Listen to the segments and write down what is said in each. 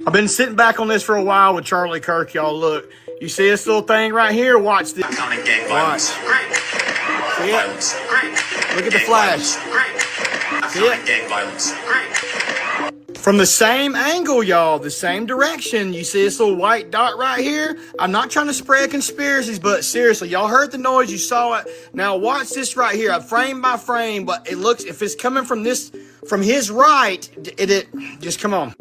I've been sitting back on this for a while with Charlie Kirk, y'all. Look, you see this little thing right here? Watch this. Iconic gang violence. Great. See Violence. Great. Look at the flash. Great. Iconic gang violence. Great. From the same angle, y'all, the same direction. You see this little white dot right here? I'm not trying to spread conspiracies, but seriously, y'all heard the noise, you saw it. Now watch this right here, frame by frame, but it looks, if it's coming from his right, it just come on.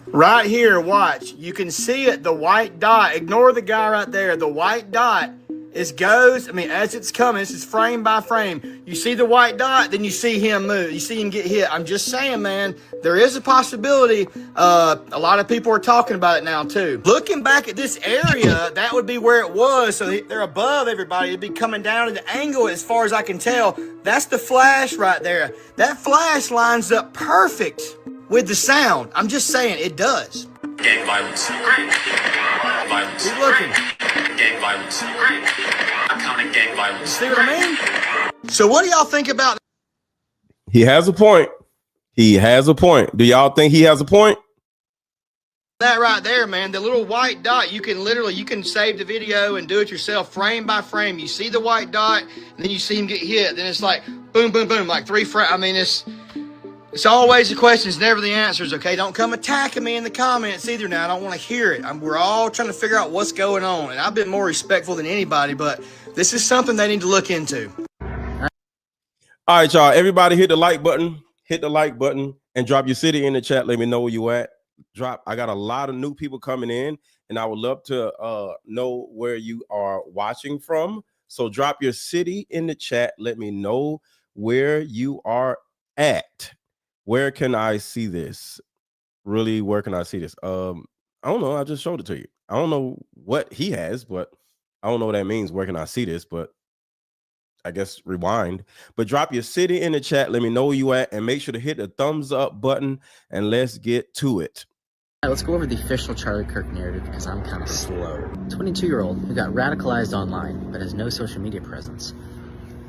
Right here, watch. You can see it, the white dot. Ignore the guy right there. The white dot as it's coming, this is frame by frame. You see the white dot, then you see him move. You see him get hit. I'm just saying, man, there is a possibility. A lot of people are talking about it now, too. Looking back at this area, that would be where it was. So they're above everybody. It'd be coming down at the angle, as far as I can tell. That's the flash right there. That flash lines up perfect with the sound. I'm just saying, it does. Gang violence. Great. Violence. Keep looking. Gang violence. Great. Iconic gang violence. See what I mean? So what do y'all think about that? He has a point. He has a point. Do y'all think he has a point? That right there, man, the little white dot, you can save the video and do it yourself frame by frame. You see the white dot, and then you see him get hit. Then it's like boom, boom, boom, like three frames. I mean, it's always the questions, never the answers, okay? Don't come attacking me in the comments either now. I don't want to hear it. We're all trying to figure out what's going on, and I've been more respectful than anybody, but this is something they need to look into. All right, y'all. Everybody hit the like button. Hit the like button and drop your city in the chat. Let me know where you at. I got a lot of new people coming in, and I would love to know where you are watching from. So drop your city in the chat. Let me know where you are at. Where can I see this? Really, where can I see this? I don't know. I just showed it to you. I don't know what he has, but I don't know what that means. Where can I see this? But I guess rewind. But drop your city in the chat. Let me know where you at, and make sure to hit the thumbs up button, and let's get to it. All right, let's go over the official Charlie Kirk narrative because I'm kind of slow. 22-year-old who got radicalized online but has no social media presence.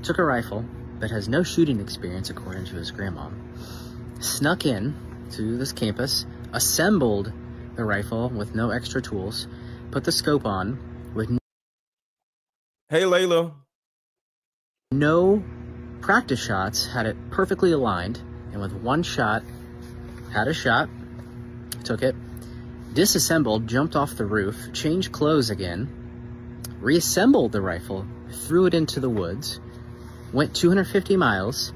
Took a rifle but has no shooting experience according to his grandma. Snuck in to this campus, assembled the rifle with no extra tools, put the scope on with Hey, Layla. no practice shots, had it perfectly aligned, and with one shot, had a shot, took it, disassembled, jumped off the roof, changed clothes again, reassembled the rifle, threw it into the woods, went 250 miles,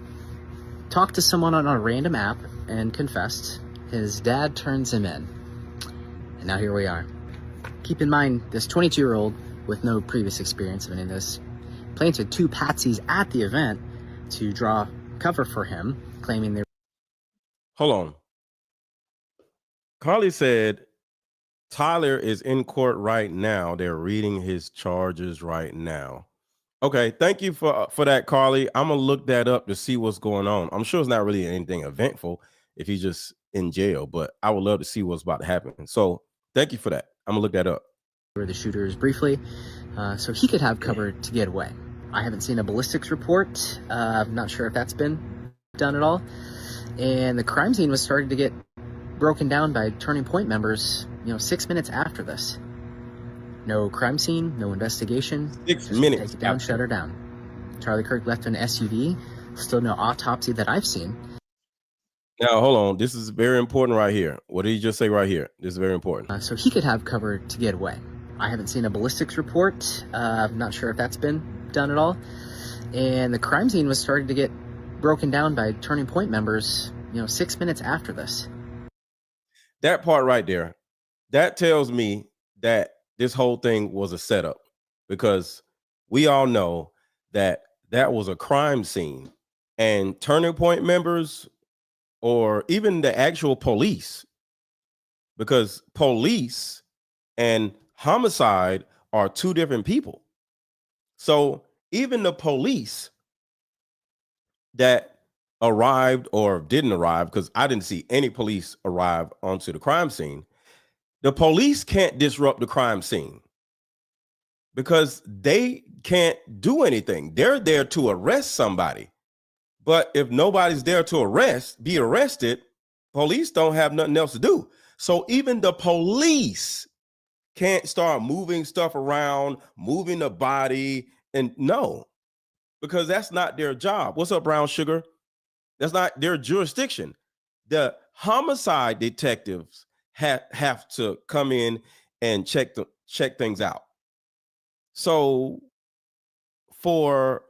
talked to someone on a random app, and confessed. His dad turns him in. And now here we are. Keep in mind, this 22-year-old with no previous experience of any of this planted two patsies at the event to draw cover for him, claiming they... Hold on. Carly said Tyler is in court right now. They're reading his charges right now. Okay, thank you for that, Carly. I'm gonna look that up to see what's going on. I'm sure it's not really anything eventful if he's just in jail, but I would love to see what's about to happen. So thank you for that. I'm gonna look that up. The shooters briefly, so he could have cover to get away. I haven't seen a ballistics report. I'm not sure if that's been done at all. And the crime scene was starting to get broken down by Turning Point members, 6 minutes after this. No crime scene, no investigation. 6 minutes. Take it down, shut her down. Charlie Kirk left an SUV. Still no autopsy that I've seen. Now, hold on. This is very important right here. What did he just say right here? This is very important. So he could have cover to get away. I haven't seen a ballistics report. I'm not sure if that's been done at all. And the crime scene was starting to get broken down by Turning Point members, 6 minutes after this. That part right there, that tells me that this whole thing was a setup, because we all know that that was a crime scene, and Turning Point members, or even the actual police, because police and homicide are two different people. So even the police that arrived or didn't arrive, because I didn't see any police arrive onto the crime scene, the police can't disrupt the crime scene because they can't do anything. They're there to arrest somebody. But if nobody's there to be arrested, police don't have nothing else to do. So even the police can't start moving stuff around, moving the body, and no, because that's not their job. What's up, Brown Sugar? That's not their jurisdiction. The homicide detectives have to come in and check things out. So for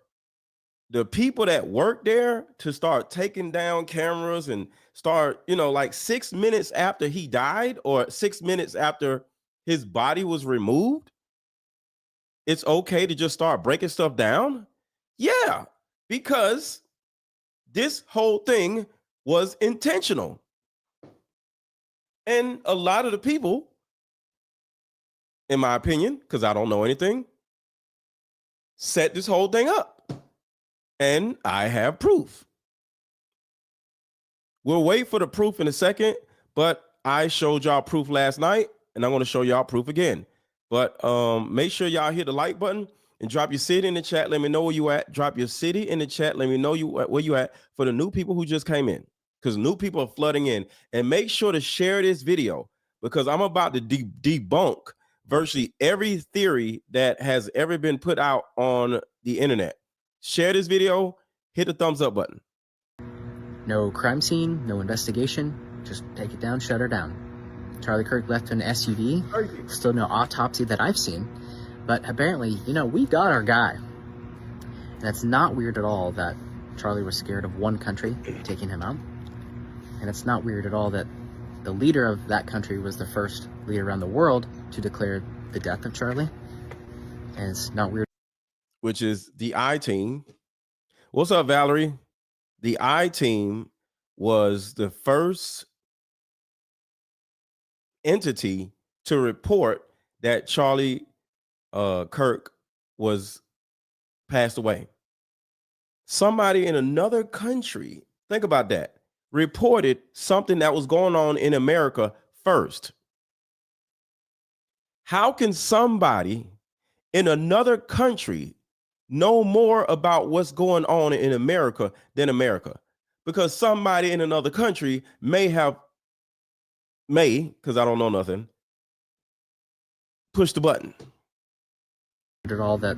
the people that work there to start taking down cameras and start, like 6 minutes after he died or 6 minutes after his body was removed, it's okay to just start breaking stuff down? Yeah, because this whole thing was intentional. And a lot of the people, in my opinion, because I don't know anything, set this whole thing up. And I have proof. We'll wait for the proof in a second, but I showed y'all proof last night, and I'm going to show y'all proof again. But make sure y'all hit the like button and drop your city in the chat. Let me know where you at. Drop your city in the chat. Let me know where you at for the new people who just came in, because new people are flooding in. And make sure to share this video, because I'm about to debunk virtually every theory that has ever been put out on the internet. Share this video, hit the thumbs up button. No crime scene, no investigation, just take it down, shut her down. Charlie Kirk left in an SUV, still no autopsy that I've seen, but apparently, we got our guy. And it's not weird at all that Charlie was scared of one country taking him out. And it's not weird at all that the leader of that country was the first leader around the world to declare the death of Charlie. And it's not weird. Which is the I-Team. What's up, Valerie? The I-Team was the first entity to report that Charlie Kirk was passed away. Somebody in another country, think about that, reported something that was going on in America first. How can somebody in another country know more about what's going on in America than America? Because somebody in another country because I don't know nothing, push the button. At all that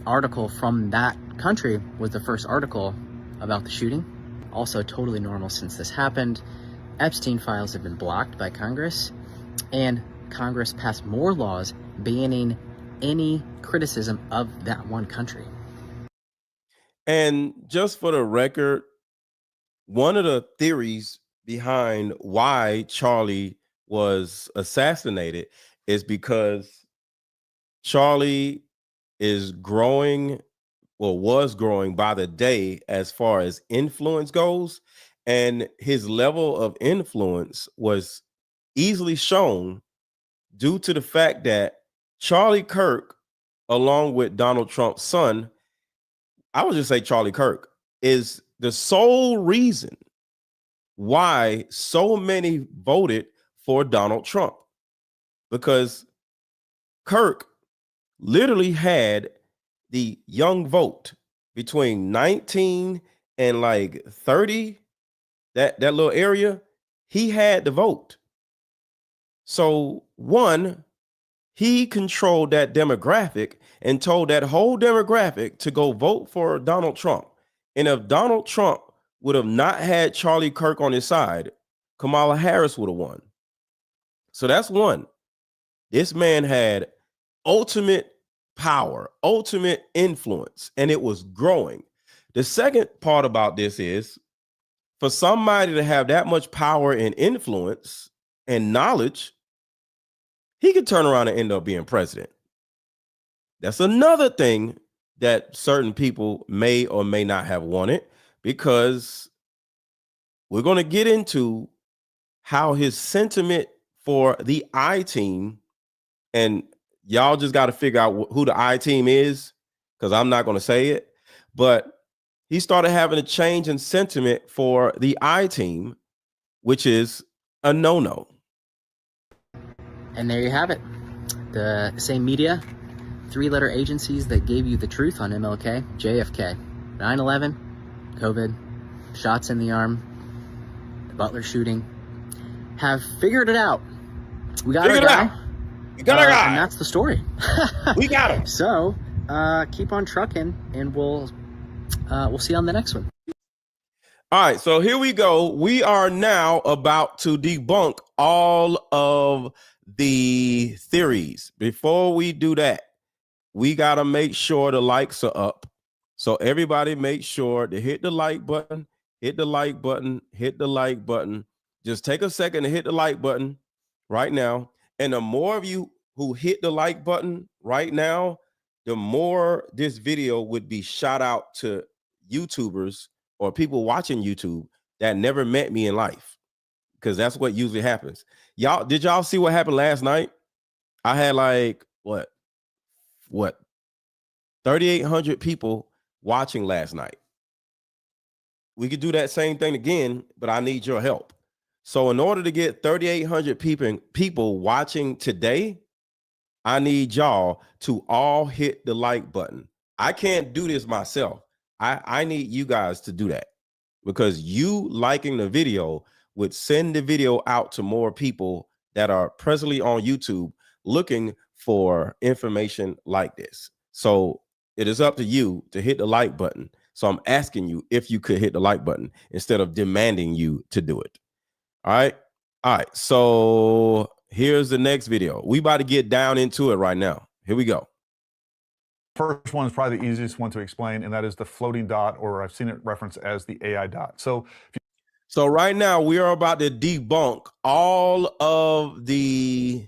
article from that country was the first article about the shooting. Also totally normal since this happened. Epstein files have been blocked by Congress, and Congress passed more laws banning any criticism of that one country. And just for the record, one of the theories behind why Charlie was assassinated is because Charlie was growing by the day as far as influence goes, and his level of influence was easily shown due to the fact that Charlie Kirk, along with Donald Trump's son, I would just say Charlie Kirk, is the sole reason why so many voted for Donald Trump, because Kirk literally had the young vote between 19 and like 30, that little area, he had the vote. So one, he controlled that demographic and told that whole demographic to go vote for Donald Trump. And if Donald Trump would have not had Charlie Kirk on his side, Kamala Harris would have won. So that's one. This man had ultimate power, ultimate influence, and it was growing. The second part about this is, for somebody to have that much power and influence and knowledge, he could turn around and end up being president. That's another thing that certain people may or may not have wanted, because we're going to get into how his sentiment for the I-Team, and y'all just got to figure out who the I-Team is, because I'm not going to say it, but he started having a change in sentiment for the I-Team, which is a no-no. And there you have it. The same media, three-letter agencies that gave you the truth on MLK, JFK, 9/11, COVID, shots in the arm, the Butler shooting, have figured it out. We got Figured our it guy. out. We got our guy. And that's the story. We got him. So keep on trucking, and we'll see you on the next one. All right, so here we go. We are now about to debunk all of the theories. Before we do that, we got to make sure the likes are up. So everybody make sure to hit the like button, hit the like button, hit the like button. Just take a second to hit the like button right now. And the more of you who hit the like button right now, the more this video would be shot out to YouTubers or people watching YouTube that never met me in life, because that's what usually happens. Y'all, did y'all see what happened last night? I had like what 3,800 people watching last night. We could do that same thing again, but I need your help. So in order to get 3,800 people watching today, I need y'all to all hit the like button. I can't do this myself. I need you guys to do that, because you liking the video would send the video out to more people that are presently on YouTube looking for information like this. So it is up to you to hit the like button. So I'm asking you if you could hit the like button instead of demanding you to do it. All right. All right. So here's the next video. We about to get down into it right now. Here we go. First one is probably the easiest one to explain, and that is the floating dot, or I've seen it referenced as the AI dot. So right now we are about to debunk all of the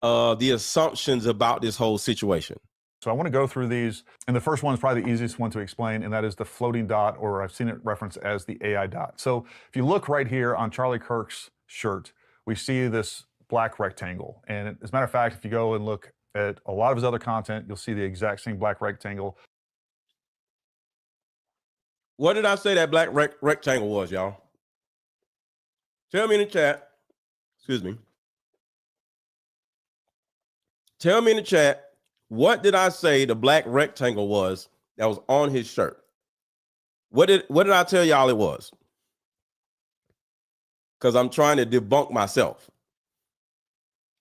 assumptions about this whole situation. So I want to go through these, and the first one is probably the easiest one to explain, and that is the floating dot, or I've seen it referenced as the AI dot. So if you look right here on Charlie Kirk's shirt, we see this black rectangle. And as a matter of fact, if you go and look at a lot of his other content, you'll see the exact same black rectangle. What did I say that black rectangle was, y'all? Tell me in the chat. Excuse me. Tell me in the chat, what did I say the black rectangle was that was on his shirt? What did I tell y'all it was? Because I'm trying to debunk myself.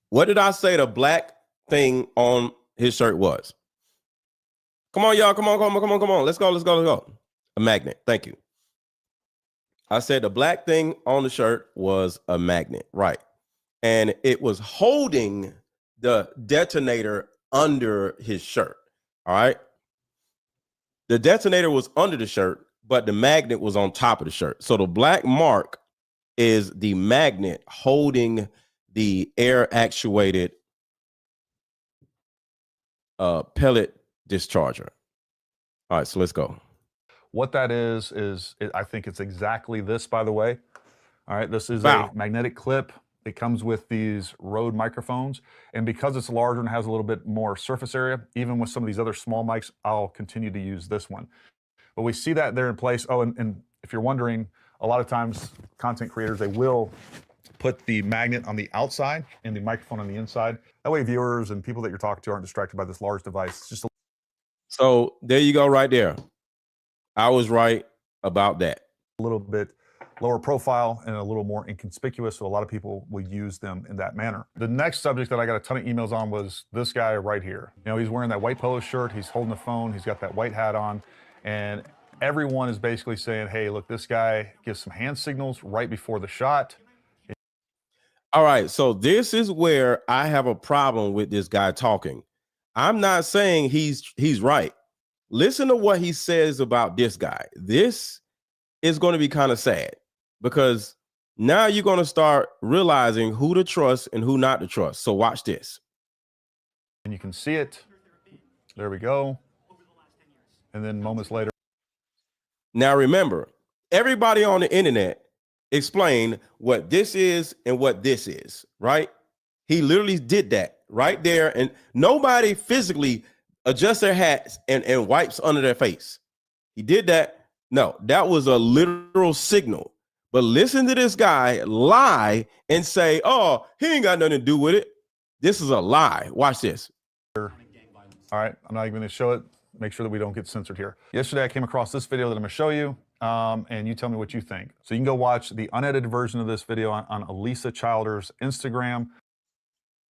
What did I say the black thing on his shirt was? Come on, y'all. Come on. Let's go. A magnet. Thank you. I said the black thing on the shirt was a magnet, right? And it was holding the detonator under his shirt. All right. The detonator was under the shirt, but the magnet was on top of the shirt. So the black mark is the magnet holding the air actuated pellet discharger. All right, so let's go. What that is I think it's exactly this, by the way. All right, this is a magnetic clip. It comes with these Rode microphones, and because it's larger and has a little bit more surface area, even with some of these other small mics, I'll continue to use this one. But we see that there in place. Oh, and if you're wondering, a lot of times content creators, they will put the magnet on the outside and the microphone on the inside. That way viewers and people that you're talking to aren't distracted by this large device. It's just so there you go right there. I was right about that. A little bit lower profile and a little more inconspicuous, so a lot of people will use them in that manner. The next subject that I got a ton of emails on was this guy right here. You know, he's wearing that white polo shirt, he's holding the phone, he's got that white hat on, and everyone is basically saying, hey, look, this guy gives some hand signals right before the shot. All right, so this is where I have a problem with this guy talking. I'm not saying he's right. Listen to what he says about this guy. This is going to be kind of sad, because now you're going to start realizing who to trust and who not to trust. So watch this. And you can see it. There we go. And then moments later. Now remember, everybody on the internet explain what this is and what this is, right? He literally did that right there, and nobody physically adjusts their hats and wipes under their face. He did that. No, that was a literal signal. But listen to this guy lie and say, oh, he ain't got nothing to do with it. This is a lie. Watch this. All right, I'm not even going to show it. Make sure that we don't get censored here. Yesterday, I came across this video that I'm going to show you. and you tell me what you think. So you can go watch the unedited version of this video on Elisa Childer's Instagram.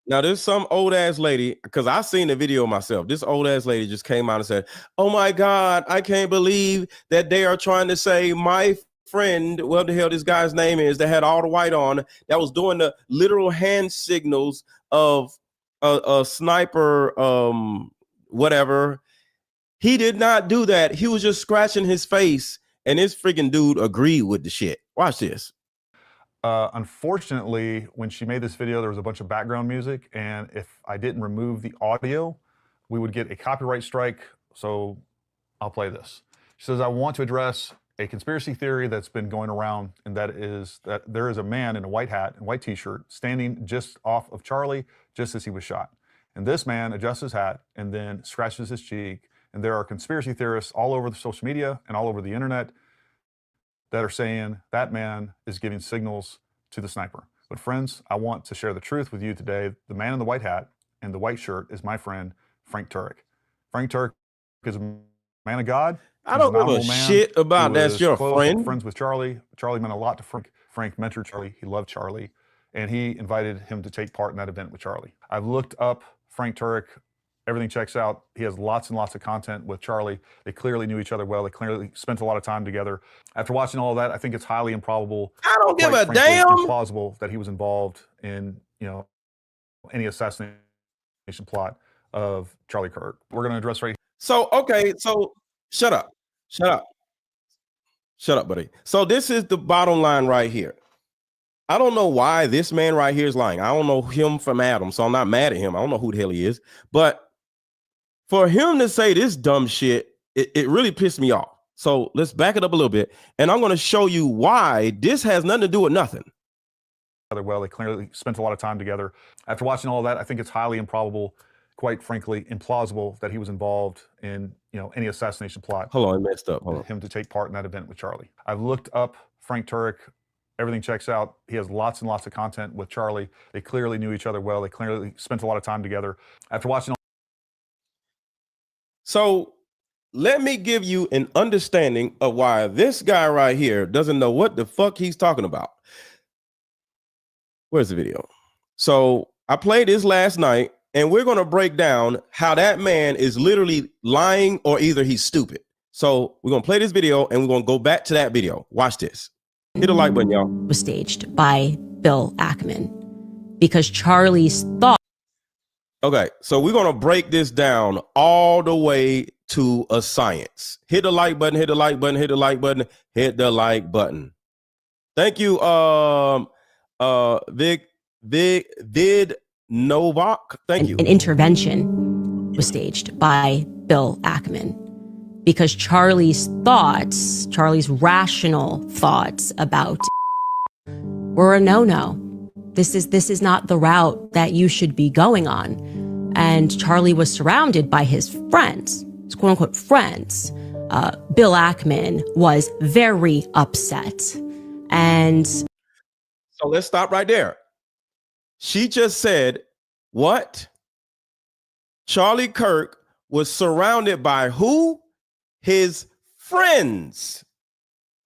Now, there's some old ass lady, because I seen the video myself. This old ass lady just came out and said, "Oh my God, I can't believe that they are trying to say my friend, what the hell this guy's name is, that had all the white on, that was doing the literal hand signals of a sniper, whatever. He did not do that. He was just scratching his face, and this freaking dude agreed with the shit. Watch this." Unfortunately, when she made this video, there was a bunch of background music, and if I didn't remove the audio, we would get a copyright strike, so I'll play this. She says, "I want to address a conspiracy theory that's been going around, and that is that there is a man in a white hat and white t-shirt standing just off of Charlie just as he was shot. And this man adjusts his hat and then scratches his cheek, and there are conspiracy theorists all over the social media and all over the internet that are saying that man is giving signals to the sniper. But friends, I want to share the truth with you today. The man in the white hat and the white shirt is my friend, Frank Turek. Frank Turek is a man of God. I don't give a shit about that's your friend. Friends with Charlie. Charlie meant a lot to Frank. Frank mentored Charlie. He loved Charlie. And he invited him to take part in that event with Charlie. I've looked up Frank Turek. Everything checks out. He has lots and lots of content with Charlie. They clearly knew each other well. They clearly spent a lot of time together. After watching all of that, I think it's highly improbable. I don't give a frankly, damn. Implausible that he was involved in, any assassination plot of Charlie Kirk. We're going to address right here. So, okay, so shut up, buddy. So this is the bottom line right here. I don't know why this man right here is lying. I don't know him from Adam, so I'm not mad at him. I don't know who the hell he is, but for him to say this dumb shit, it really pissed me off. So let's back it up a little bit, and I'm going to show you why this has nothing to do with nothing. Well, they clearly spent a lot of time together. After watching all of that, I think it's highly improbable, quite frankly, implausible that he was involved in, any assassination plot. Hold on, I messed up. Hold on. Him to take part in that event with Charlie. I've looked up Frank Turek. Everything checks out. He has lots and lots of content with Charlie. They clearly knew each other well. They clearly spent a lot of time together. After watching all So let me give you an understanding of why this guy right here doesn't know what the fuck he's talking about. Where's the video? So I played this last night, and we're going to break down how that man is literally lying, or either he's stupid. So we're going to play this video, and we're going to go back to that video. Watch this. Hit a like button, y'all. Was staged by Bill Ackman because Charlie's thought. Okay, so we're going to break this down all the way to a science. Hit the like button, hit the like button, hit the like button, hit the like button. Thank you, Vid Novak. Thank you. An intervention was staged by Bill Ackman because Charlie's thoughts, Charlie's rational thoughts about were a no-no. This is not the route that you should be going on. And Charlie was surrounded by his friends, his quote unquote friends. Bill Ackman was very upset. And so let's stop right there. She just said, what? Charlie Kirk was surrounded by who? His friends.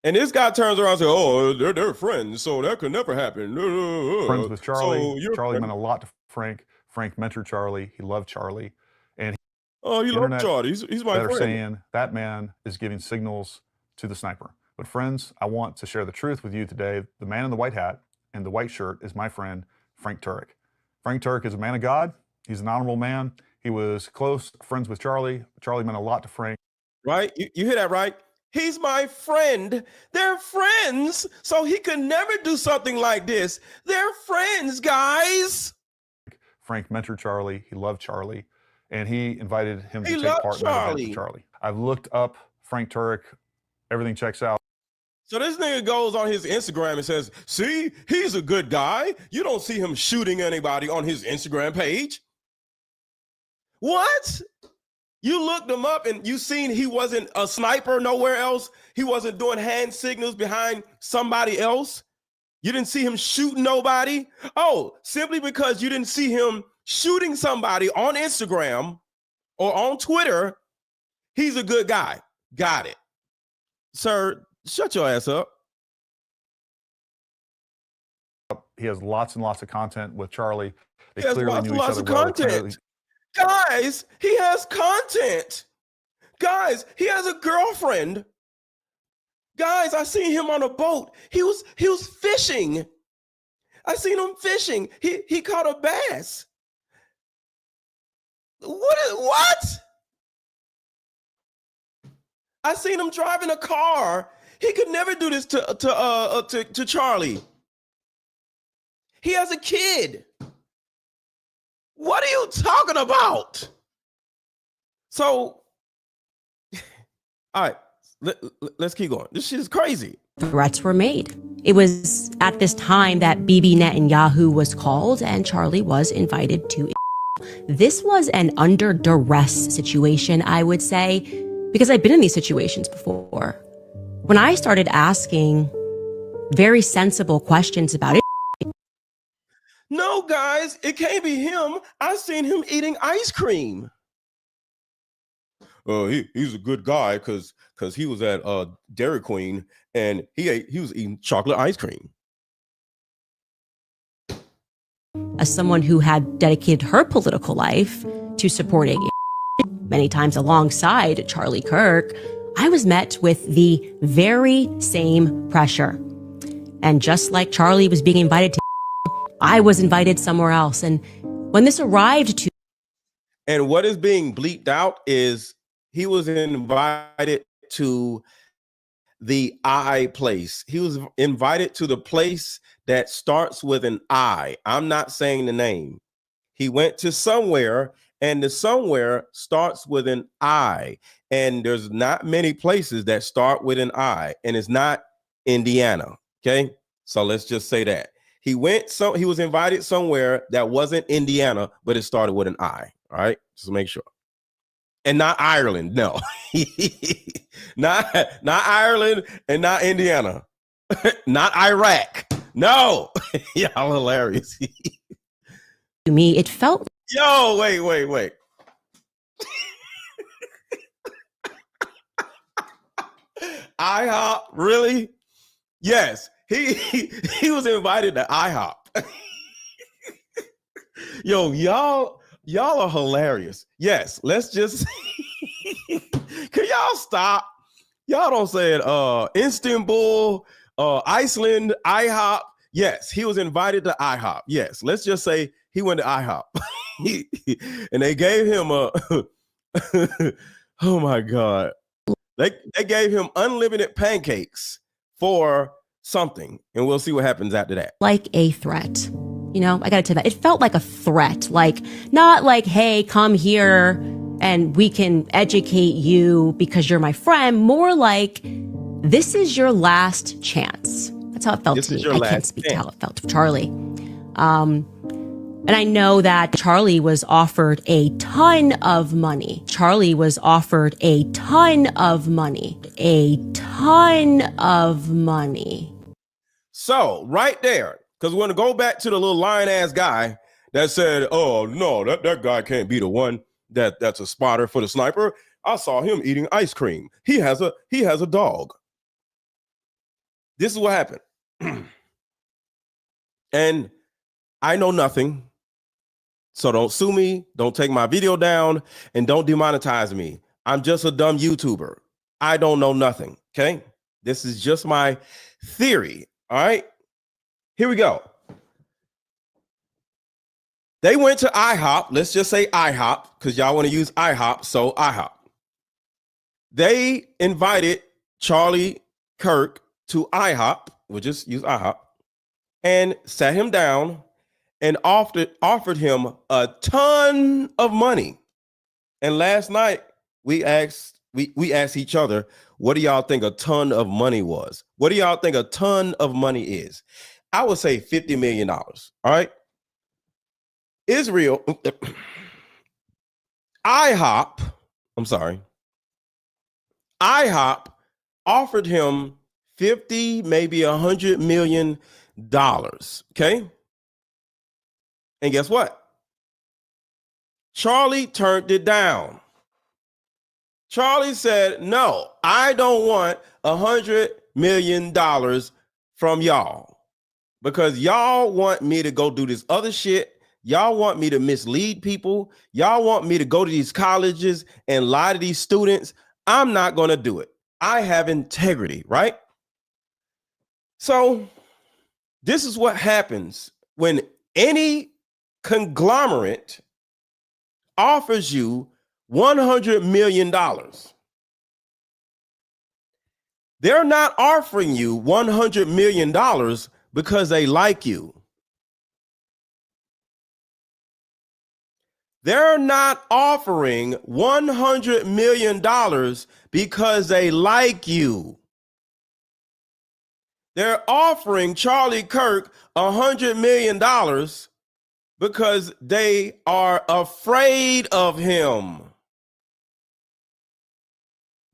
And this guy turns around and says, oh, they're friends, so that could never happen. Friends with Charlie. So Charlie meant a lot to Frank. Frank mentored Charlie. He loved Charlie. And you love Charlie. He's my friend. They're saying that man is giving signals to the sniper. But friends, I want to share the truth with you today. The man in the white hat and the white shirt is my friend, Frank Turek. Frank Turek is a man of God. He's an honorable man. He was close friends with Charlie. Charlie meant a lot to Frank. Right? You hear that, right? He's my friend. They're friends, so he could never do something like this. They're friends, guys. Frank mentored Charlie. He loved Charlie. And he invited him to take part in that event with Charlie. I've looked up Frank Turek. Everything checks out. So this nigga goes on his Instagram and says, see, he's a good guy. You don't see him shooting anybody on his Instagram page. What? You looked him up and you seen he wasn't a sniper nowhere else. He wasn't doing hand signals behind somebody else. You didn't see him shooting nobody. Oh, simply because you didn't see him shooting somebody on Instagram or on Twitter, he's a good guy. Got it. Sir, Shut your ass up. He has lots and lots of content with Charlie. They He has clearly lots knew and each lots other of well. content. Guys, he has content. Guys, he has a girlfriend. Guys, I seen him on a boat. He was fishing. I seen him fishing. He caught a bass. What? I seen him driving a car. He could never do this to Charlie. He has a kid. What are you talking about? So, all right, let's keep going. This shit is crazy. Threats were made. It was at this time that Bibi Netanyahu was called and Charlie was invited to. This was an under duress situation, I would say, because I've been in these situations before. When I started asking very sensible questions about it. No, guys, it can't be him. I seen him eating ice cream. He's a good guy because he was at Dairy Queen and he was eating chocolate ice cream. As someone who had dedicated her political life to supporting many times alongside Charlie Kirk, I was met with the very same pressure. And just like Charlie was being invited to, I was invited somewhere else. And when this arrived to... And what is being bleeped out is he was invited to the I place. He was invited to the place that starts with an I. I'm not saying the name. He went to somewhere, and the somewhere starts with an I. And there's not many places that start with an I, and it's not Indiana. Okay, so let's just say that he was invited somewhere that wasn't Indiana, but it started with an I. All right, just to make sure. And not Ireland, no. not Ireland and not Indiana. Not Iraq. No. Y'all hilarious. To me, it felt... Yo, wait. IHOP, really? Yes, he was invited to IHOP. Yo, y'all are hilarious. Yes, let's just can y'all stop? Y'all don't say it. Istanbul, Iceland, IHOP. Yes, he was invited to IHOP. Yes, let's just say he went to IHOP. And they gave him a oh my God. They gave him unlimited pancakes for something, and we'll see what happens after that. Like a threat. You know, I gotta tell you that. It felt like a threat. Like, not like, hey, come here and we can educate you because you're my friend. More like, this is your last chance. That's how it felt to me. I can't speak to how it felt to Charlie. And I know that Charlie was offered a ton of money. Charlie was offered a ton of money. A ton of money. So, right there, because we're going to go back to the little lion-ass guy that said, oh, no, that guy can't be the one that's a spotter for the sniper. I saw him eating ice cream. He has a dog. This is what happened. And I know nothing. So don't sue me, don't take my video down, and don't demonetize me. I'm just a dumb YouTuber. I don't know nothing, okay? This is just my theory, all right? Here we go. They went to IHOP. Let's just say IHOP, because y'all want to use IHOP, so IHOP. They invited Charlie Kirk to IHOP. We'll just use IHOP. And sat him down and offered him a ton of money. And last night we asked each other, what do y'all think a ton of money was? What do y'all think a ton of money is? I would say $50 million. All right. IHOP offered him 50, maybe $100 million. Okay. And guess what? Charlie turned it down. Charlie said, no, I don't want $100 million from y'all because y'all want me to go do this other shit. Y'all want me to mislead people. Y'all want me to go to these colleges and lie to these students. I'm not going to do it. I have integrity, right? So this is what happens when any conglomerate offers you $100 million. They're not offering you $100 million because they like you. They're not offering $100 million because they like you. They're offering Charlie Kirk $100 million because they are afraid of him.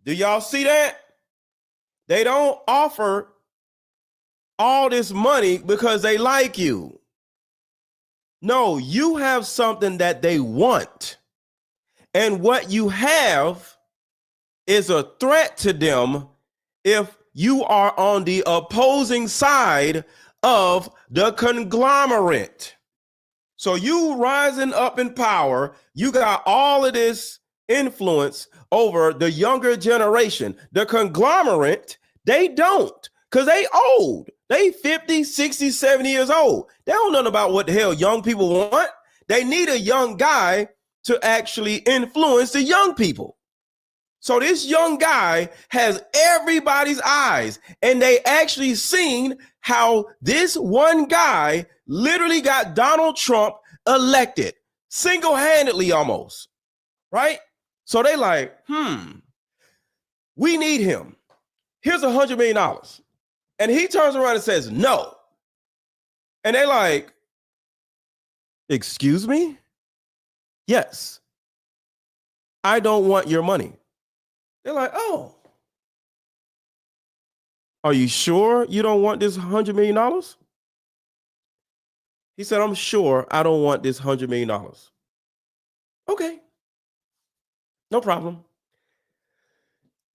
Do y'all see that? They don't offer all this money because they like you. No, you have something that they want. And what you have is a threat to them if you are on the opposing side of the conglomerate. So you rising up in power, you got all of this influence over the younger generation. The conglomerate, they don't, because they old. They 50, 60, 70 years old. They don't know about what the hell young people want. They need a young guy to actually influence the young people. So this young guy has everybody's eyes, and they actually seen how this one guy literally got Donald Trump elected single-handedly almost, right? So they like, we need him. Here's $100 million. And he turns around and says, no. And they like, excuse me? Yes. I don't want your money. They're like, oh. Are you sure you don't want this $100 million? He said, I'm sure I don't want this $100 million. Okay. No problem.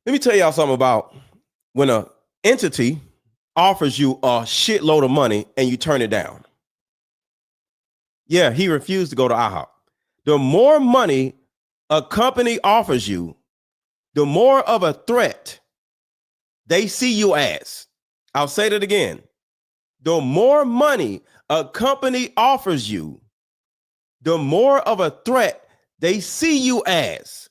Let me tell y'all something about when an entity offers you a shitload of money and you turn it down. Yeah, he refused to go to IHOP. The more money a company offers you, the more of a threat they see you as. I'll say that again. The more money a company offers you, the more of a threat they see you as.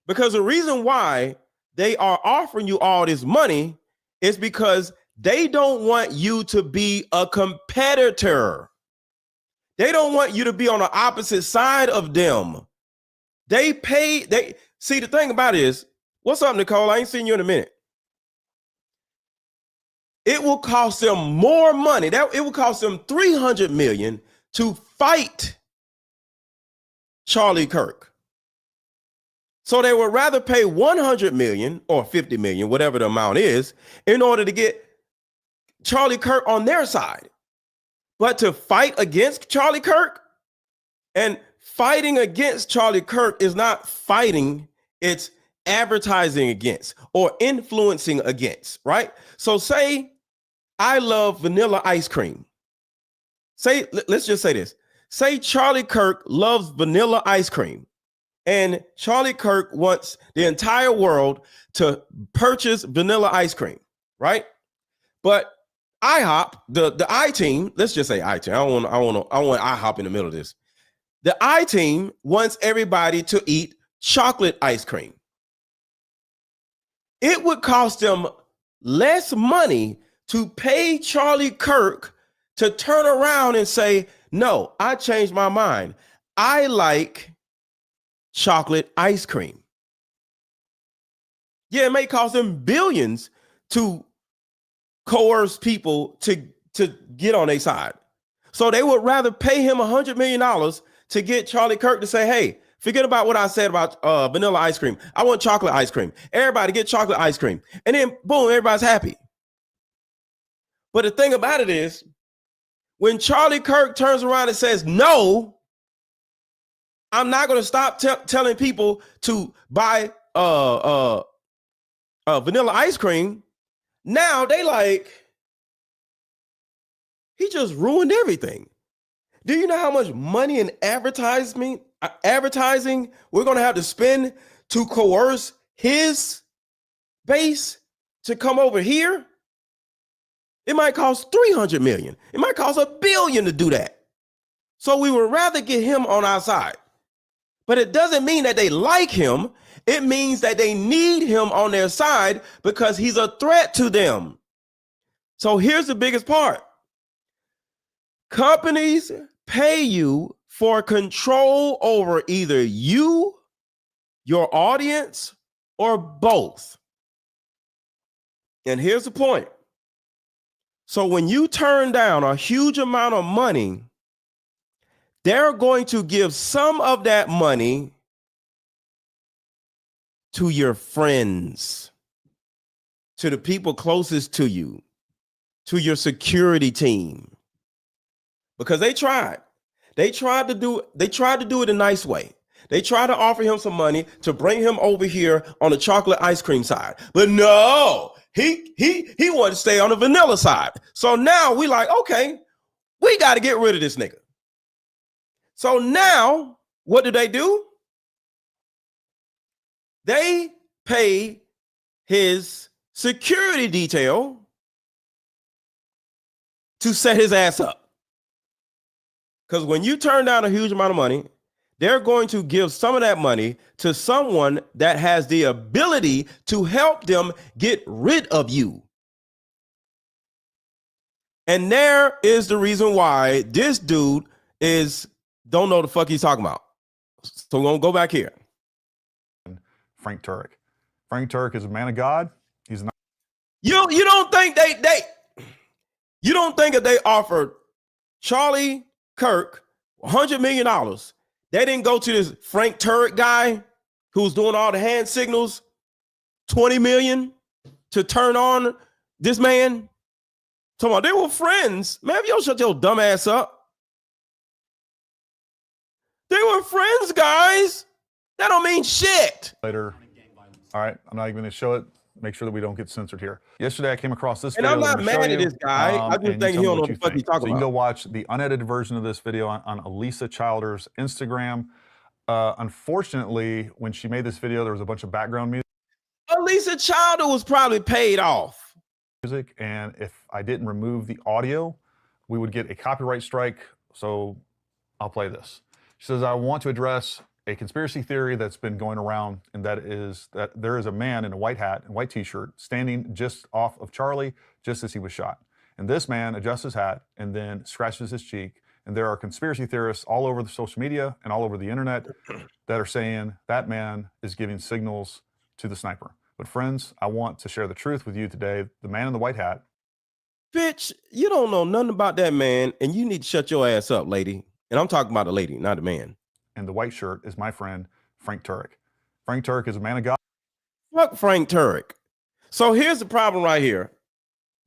Because the reason why they are offering you all this money is because they don't want you to be a competitor. They don't want you to be on the opposite side of them. See, the thing about it is, what's up, Nicole? I ain't seen you in a minute. It will cost them more money. It will cost them $300 million to fight Charlie Kirk. So they would rather pay $100 million or $50 million, whatever the amount is, in order to get Charlie Kirk on their side. But to fight against Charlie Kirk, and fighting against Charlie Kirk is not fighting, it's advertising against or influencing against, right? So say I love vanilla ice cream. Let's just say this. Say Charlie Kirk loves vanilla ice cream. And Charlie Kirk wants the entire world to purchase vanilla ice cream, right? But IHOP, the I team, let's just say I team. I want IHOP in the middle of this. The I team wants everybody to eat chocolate ice cream. It would cost them less money to pay Charlie Kirk to turn around and say, no, I changed my mind. I like chocolate ice cream. Yeah, it may cost them billions to coerce people to get on their side. So they would rather pay him $100 million to get Charlie Kirk to say, hey, forget about what I said about vanilla ice cream. I want chocolate ice cream. Everybody get chocolate ice cream. And then boom, everybody's happy. But the thing about it is, when Charlie Kirk turns around and says, no, I'm not going to stop telling people to buy vanilla ice cream. Now they like, he just ruined everything. Do you know how much money in advertising we're going to have to spend to coerce his base to come over here? It might cost 300 million. It might cost $1 billion to do that. So we would rather get him on our side. But it doesn't mean that they like him. It means that they need him on their side because he's a threat to them. So here's the biggest part. Companies pay you for control over either you, your audience, or both. And here's the point. So when you turn down a huge amount of money, they're going to give some of that money to your friends, to the people closest to you, to your security team. Because they tried. They tried to do it a nice way. They tried to offer him some money to bring him over here on the chocolate ice cream side. But no, he wanted to stay on the vanilla side. So now we like, okay, we got to get rid of this nigga. So now what do? They pay his security detail to set his ass up. Because when you turn down a huge amount of money, they're going to give some of that money to someone that has the ability to help them get rid of you. And there is the reason why this dude don't know the fuck he's talking about. So we're going to go back here. Frank Turk. Frank Turk is a man of God. He's not. You don't think you don't think if they offered Charlie Kirk $100 million, they didn't go to this Frank Turk guy who's doing all the hand signals, 20 million to turn on this man? Talking about they were friends. Man, if you don't shut your dumb ass up. They were friends, guys. That don't mean shit. Later. All right, I'm not even going to show it. Make sure that we don't get censored here. Yesterday, I came across this video. And I'm not mad at this guy. I just think he don't know what the fuck he's talking about. So you can go watch the unedited version of this video on Elisa Childer's Instagram. Unfortunately, when she made this video, there was a bunch of background music. Elisa Childer was probably paid off. And if I didn't remove the audio, we would get a copyright strike. So I'll play this. She says, I want to address a conspiracy theory that's been going around, and that is that there is a man in a white hat and white t-shirt standing just off of Charlie just as he was shot. And this man adjusts his hat and then scratches his cheek. And there are conspiracy theorists all over the social media and all over the internet that are saying that man is giving signals to the sniper. But friends, I want to share the truth with you today. The man in the white hat. Bitch, you don't know nothing about that man, and you need to shut your ass up, lady. And I'm talking about the lady, not the man. And the white shirt is my friend, Frank Turk. Frank Turk is a man of God. Fuck Frank Turk. So here's the problem right here.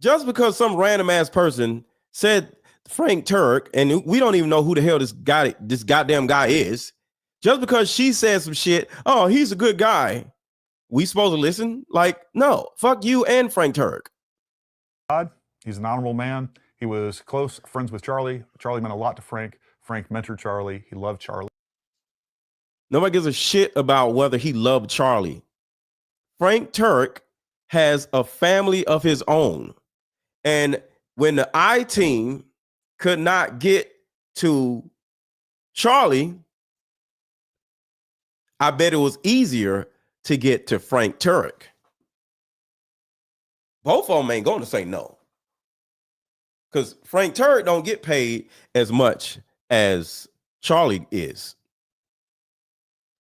Just because some random ass person said Frank Turk, and we don't even know who the hell this goddamn guy is, just because she said some shit, oh, he's a good guy, we supposed to listen? Like, no, fuck you and Frank Turk. God, he's an honorable man. He was close friends with Charlie. Charlie meant a lot to Frank. Frank mentored Charlie. He loved Charlie. Nobody gives a shit about whether he loved Charlie. Frank Turk has a family of his own. And when the I-team could not get to Charlie, I bet it was easier to get to Frank Turk. Both of them ain't going to say no. Because Frank Turk don't get paid as much as Charlie is.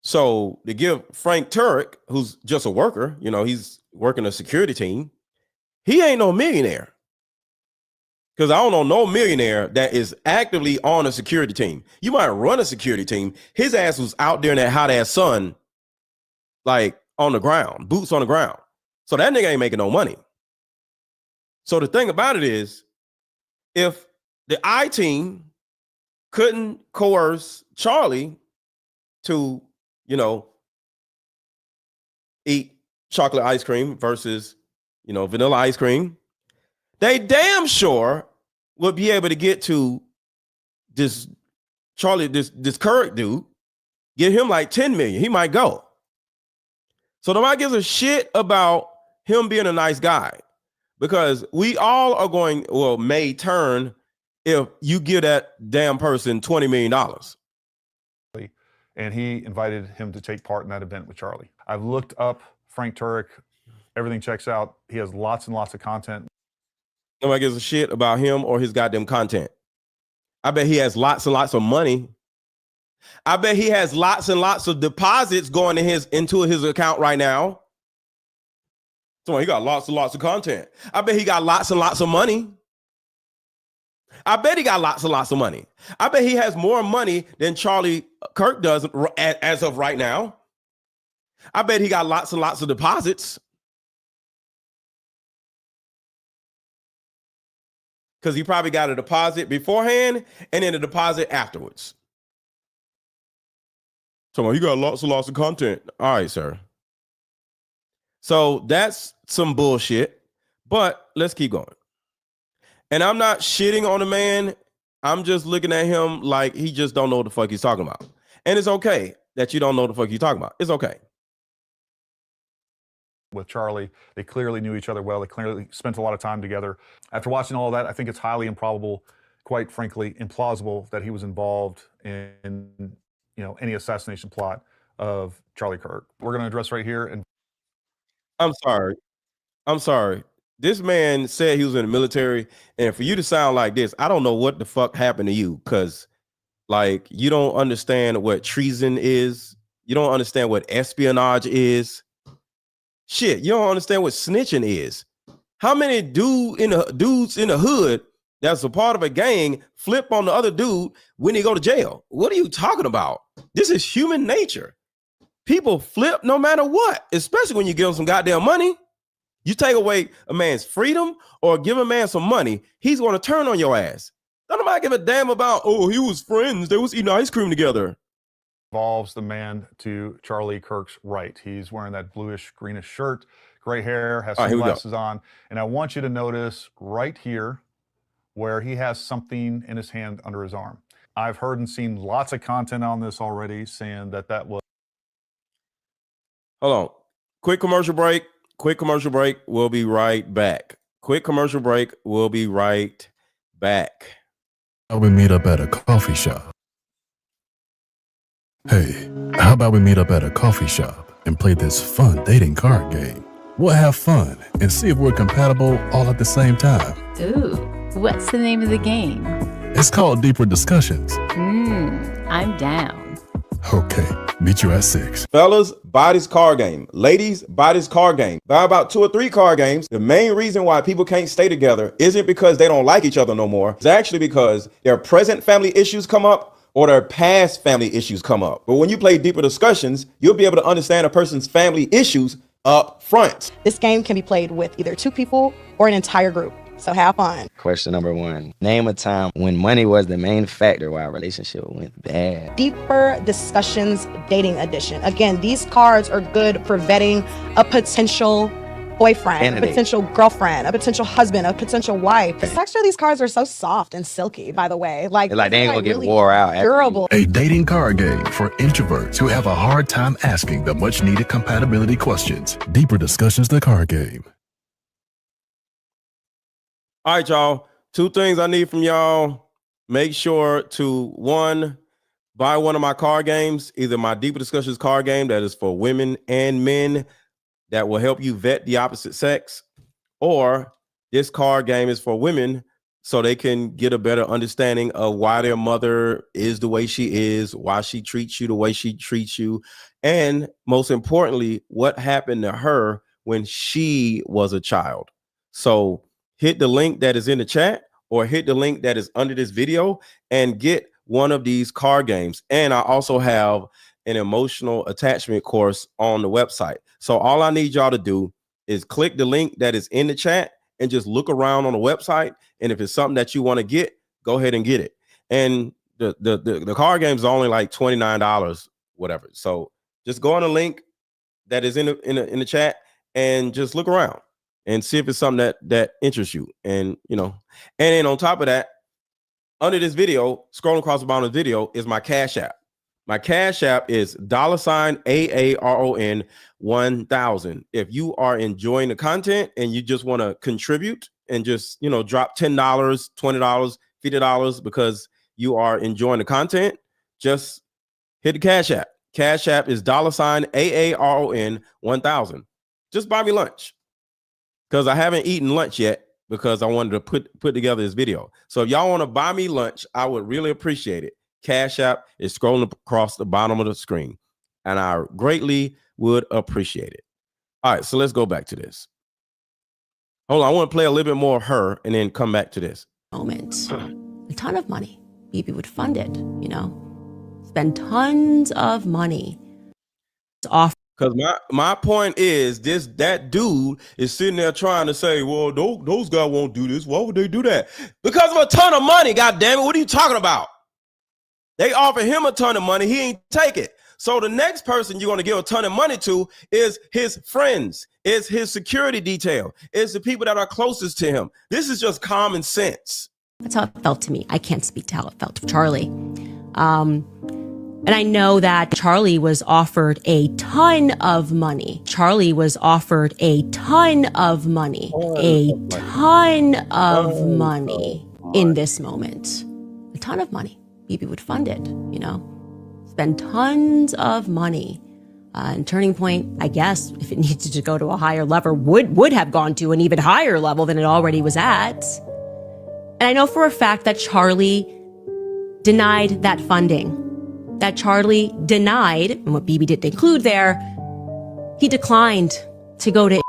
So to give Frank Turk, who's just a worker, he's working a security team, he ain't no millionaire. Because I don't know no millionaire that is actively on a security team. You might run a security team. His ass was out there in that hot ass sun, like on the ground, boots on the ground. So that nigga ain't making no money. So the thing about it is, if the I-team couldn't coerce Charlie to eat chocolate ice cream versus, vanilla ice cream, they damn sure will be able to get to this Charlie, this Kirk dude, get him like 10 million. He might go. So nobody gives a shit about him being a nice guy, because we all are going, well, may turn if you give that damn person $20 million. And he invited him to take part in that event with Charlie. I've looked up Frank Turek. Everything checks out. He has lots and lots of content. Nobody gives a shit about him or his goddamn content. I bet he has lots and lots of money. I bet he has lots and lots of deposits going into his account right now. So he got lots and lots of content. I bet he got lots and lots of money. I bet he got lots and lots of money. I bet he has more money than Charlie Kirk does as of right now. I bet he got lots and lots of deposits. Because he probably got a deposit beforehand and then a deposit afterwards. So you got lots and lots of content. All right, sir. So that's some bullshit, but let's keep going. And I'm not shitting on the man. I'm just looking at him like he just don't know what the fuck he's talking about. And it's okay that you don't know what the fuck you're talking about. It's okay. With Charlie, they clearly knew each other well. They clearly spent a lot of time together. After watching all of that, I think it's highly improbable, quite frankly, implausible that he was involved in any assassination plot of Charlie Kirk. We're going to address right here. And I'm sorry. This man said he was in the military, and for you to sound like this, I don't know what the fuck happened to you, because like you don't understand what treason is. You don't understand what espionage is. Shit, you don't understand what snitching is. How many dudes in the hood that's a part of a gang flip on the other dude when they go to jail? What are you talking about? This is human nature. People flip no matter what, especially when you give them some goddamn money. You take away a man's freedom or give a man some money, he's going to turn on your ass. Don't nobody give a damn about, oh, he was friends. They was eating ice cream together. Involves the man to Charlie Kirk's right. He's wearing that bluish greenish shirt, gray hair, has sunglasses on. And I want you to notice right here where he has something in his hand under his arm. I've heard and seen lots of content on this already saying that was. Hold on. Quick commercial break. We'll be right back. Quick commercial break. We'll be right back. We meet up at a coffee shop. Hey, how about we meet up at a coffee shop and play this fun dating card game? We'll have fun and see if we're compatible all at the same time. Ooh, what's the name of the game? It's called Deeper Discussions. I'm down. Okay, meet you at 6. Fellas, buy this card game. Ladies, buy this card game. Buy about 2 or 3 card games. The main reason why people can't stay together isn't because they don't like each other no more. It's actually because their present family issues come up or their past family issues come up. But when you play Deeper Discussions, you'll be able to understand a person's family issues up front. This game can be played with either 2 people or an entire group. So have fun. Question number 1. Name a time when money was the main factor why a relationship went bad. Deeper Discussions Dating Edition. Again, these cards are good for vetting a potential boyfriend, a potential girlfriend, a potential husband, a potential wife. The texture of these cards are so soft and silky, by the way. Like they ain't gonna really get wore out. Durable. A dating card game for introverts who have a hard time asking the much needed compatibility questions. Deeper Discussions, the card game. All right, y'all. 2 things I need from y'all. Make sure to, 1, buy one of my card games, either my Deeper Discussions card game that is for women and men that will help you vet the opposite sex, or this card game is for women so they can get a better understanding of why their mother is the way she is, why she treats you the way she treats you, and most importantly, what happened to her when she was a child. So hit the link that is in the chat or hit the link that is under this video and get one of these card games. And I also have an emotional attachment course on the website. So all I need y'all to do is click the link that is in the chat and just look around on the website. And if it's something that you want to get, go ahead and get it. And the card games are only like $29, whatever. So just go on the link that is in the chat and just look around. and see if it's something that interests you. And you know, and then on top of that, under this video, scrolling across the bottom of the video is my Cash App. My Cash App is $AARON 1000. If you are enjoying the content and you just want to contribute and just, you know, drop $10, $20, $50 because you are enjoying the content, just hit the Cash App. Cash App is $AARON 1000. Just buy me lunch because I haven't eaten lunch yet because I wanted to put together this video. So if y'all want to buy me lunch, I would really appreciate it. Cash App is scrolling across the bottom of the screen, and I greatly would appreciate it. All right, so let's go back to this. Hold on, I want to play a little bit more of her and then come back to this. Moment. A ton of money. BB would fund it, you know, spend tons of money to offer. Because my point is that dude is sitting there trying to say, well, those guys won't do this. Why would they do that? Because of a ton of money, goddammit. What are you talking about? They offer him a ton of money. He ain't take it. So the next person you're going to give a ton of money to is his friends, is his security detail, is the people that are closest to him. This is just common sense. That's how it felt to me. I can't speak to how it felt to Charlie. And I know that Charlie was offered a ton of money. Charlie was offered a ton of money, in this moment. A ton of money. BB would fund it, you know, spend tons of money. And Turning Point, I guess, if it needed to go to a higher level, would have gone to an even higher level than it already was at. And I know for a fact that Charlie denied that funding. That Charlie denied, and what BB didn't include there, he declined to go to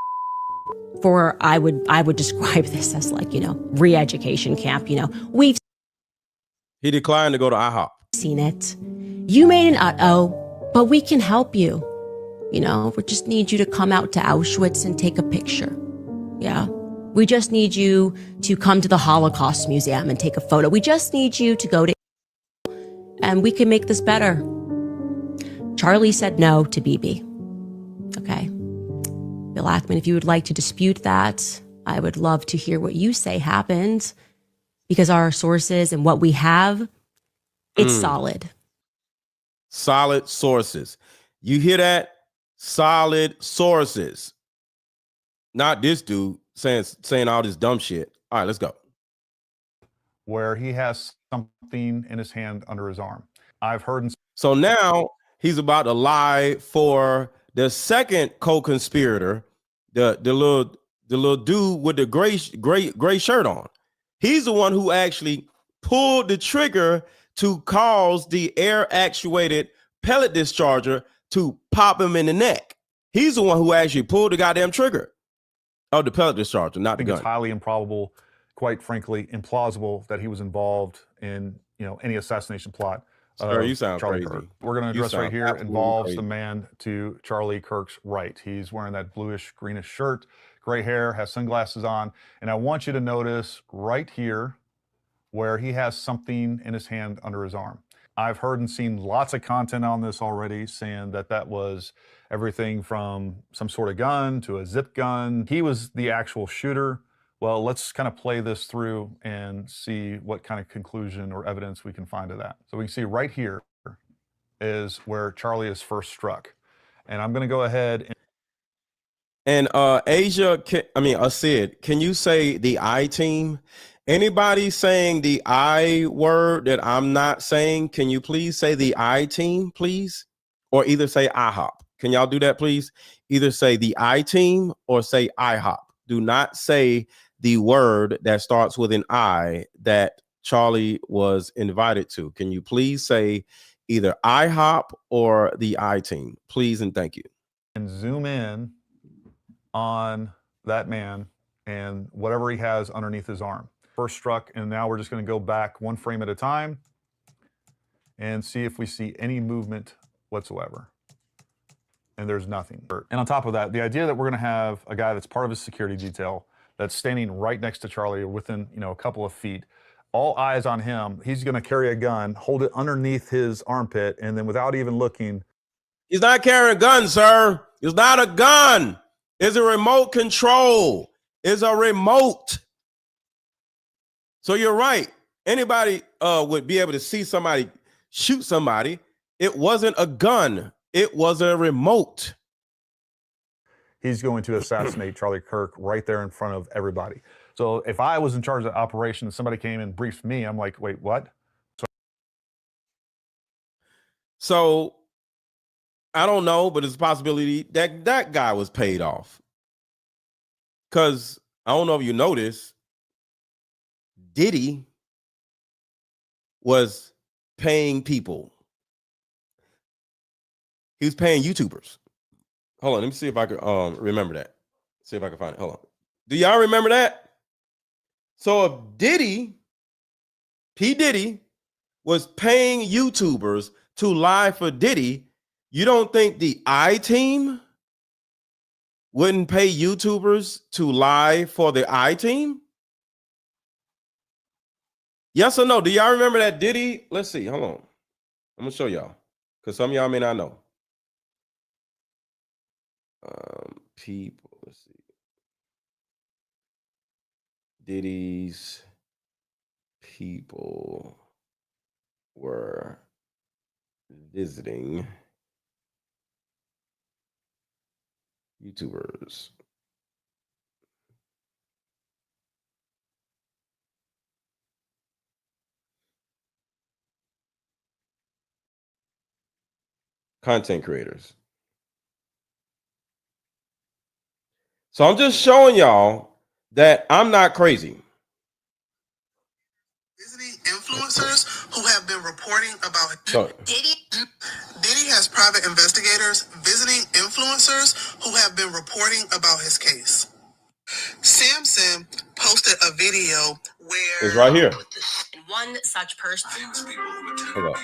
for, I would describe this as like, you know, re-education camp, you know. He declined to go to IHOP. Seen it. You made an but we can help you. You know, we just need you to come out to Auschwitz and take a picture. Yeah. We just need you to come to the Holocaust Museum and take a photo. We just need you to go to, and we can make this better. Charlie said no to BB. Okay. Bill Ackman, if you would like to dispute that, I would love to hear what you say happened, because our sources and what we have, it's solid. Solid sources. You hear that? Solid sources. Not this dude saying all this dumb shit. All right, let's go. Where he has something in his hand under his arm. I've heard. So now he's about to lie for the second co-conspirator, the little dude with the gray shirt on. He's the one who actually pulled the trigger to cause the air actuated pellet discharger to pop him in the neck. He's the one who actually pulled the goddamn trigger. Oh, the pellet discharger, not the gun. It's highly improbable, quite frankly, implausible that he was involved in, you know, any assassination plot. Sir, you sound Charlie crazy. Kirk. We're going to address right here involves crazy. The man to Charlie Kirk's right. He's wearing that bluish greenish shirt, gray hair, has sunglasses on, and I want you to notice right here where he has something in his hand under his arm. I've heard and seen lots of content on this already saying that that was everything from some sort of gun to a zip gun. He was the actual shooter. Well, let's kind of play this through and see what kind of conclusion or evidence we can find of that. So we can see right here is where Charlie is first struck. And I'm going to go ahead and Asia, Sid, can you say the I team? Anybody saying the I word that I'm not saying, can you please say the I team, please? Or either say IHOP. Can y'all do that, please? Either say the I team or say IHOP. Do not say the word that starts with an I that Charlie was invited to. Can you please say either IHOP or the I team? Please and thank you. And zoom in on that man and whatever he has underneath his arm. First struck, and now we're just going to go back one frame at a time and see if we see any movement whatsoever. And there's nothing. And on top of that, the idea that we're going to have a guy that's part of his security detail that's standing right next to Charlie or within, you know, a couple of feet, all eyes on him. He's going to carry a gun, hold it underneath his armpit, and then without even looking. He's not carrying a gun, sir. It's not a gun. It's a remote control. is a remote. So you're right. Anybody would be able to see somebody shoot somebody. It wasn't a gun. It was a remote. He's going to assassinate Charlie Kirk right there in front of everybody. So if I was in charge of the operation and somebody came and briefed me, I'm like, wait, what? So I don't know, but it's a possibility that that guy was paid off. Because I don't know if you noticed, Diddy was paying people. He was paying YouTubers. Hold on, let me see if I can remember that. See if I can find it. Hold on. Do y'all remember that? So if Diddy, P. Diddy, was paying YouTubers to lie for Diddy, you don't think the I-Team wouldn't pay YouTubers to lie for the I-Team? Yes or no? Do y'all remember that Diddy? Let's see. Hold on. I'm going to show y'all because some of y'all may not know. People, let's see. Diddy's people were visiting YouTubers. Content creators. So I'm just showing y'all that I'm not crazy. Visiting influencers who have been reporting about Diddy has private investigators visiting influencers who have been reporting about his case. Samson posted a video where it's right here. One such person. Hold up.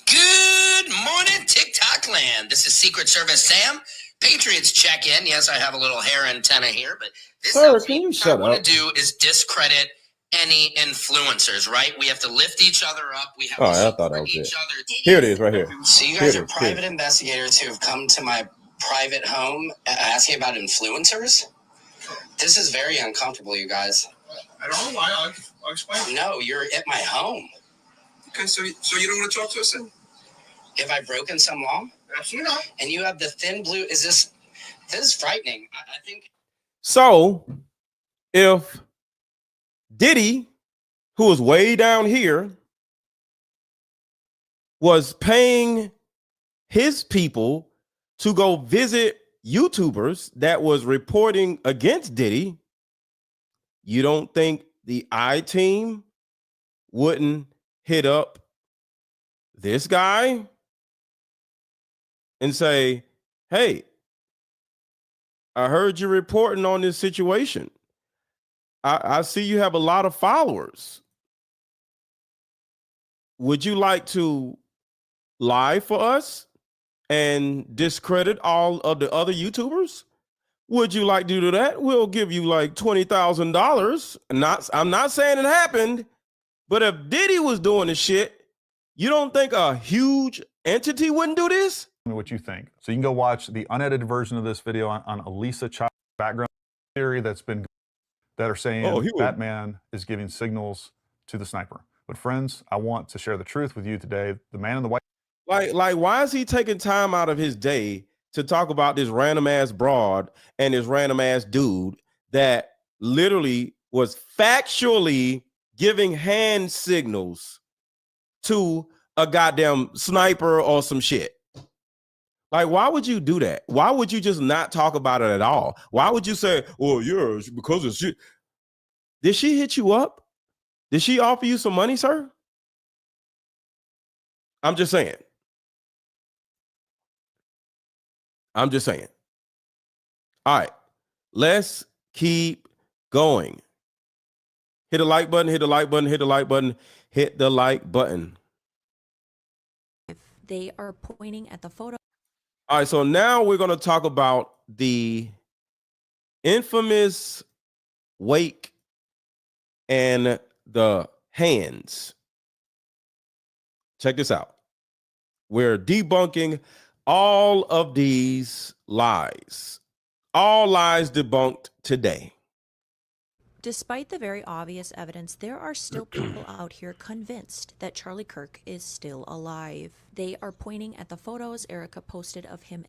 Good morning, TikTok land. This is Secret Service Sam. Patriots check in. Yes, I have a little hair antenna here, but this Sir, can you shut what I up? want to do is discredit any influencers, right? We have to lift each other up. We have to I thought support that was each it. other. Here it is, right here. So you Here guys it are is, private here. investigators who have come to my private home asking about influencers? This is very uncomfortable, you guys. I don't know why. I'll explain. No, you're at my home. Okay, so you don't want to talk to us then? Have I broken some law? Absolutely not. And you have the thin blue. This is frightening. I think. So if Diddy, who was way down here, was paying his people to go visit YouTubers that was reporting against Diddy, you don't think the I-Team wouldn't hit up this guy and say, hey, I heard you reporting on this situation. I see you have a lot of followers. Would you like to lie for us and discredit all of the other YouTubers? Would you like to do that? We'll give you like $20,000. I'm not saying it happened, but if Diddy was doing this shit, you don't think a huge entity wouldn't do this? Tell me what you think. So you can go watch the unedited version of this video on Elisa Child's background theory that are saying Batman is giving signals to the sniper. But friends, I want to share the truth with you today. The man in the white. Like, why is he taking time out of his day to talk about this random ass broad and this random ass dude that literally was factually giving hand signals to a goddamn sniper or some shit? Like, why would you do that? Why would you just not talk about it at all? Why would you say, oh, yeah, because of shit? Did she hit you up? Did she offer you some money, sir? I'm just saying. I'm just saying. All right, let's keep going. Hit the like button, hit the like button, hit the like button, hit the like button. They are pointing at the photo. All right, so now we're going to talk about the infamous wake and the hands. Check this out. We're debunking all of these lies. All lies debunked today. Despite the very obvious evidence, there are still people out here convinced that Charlie Kirk is still alive. They are pointing at the photos Erica posted of him.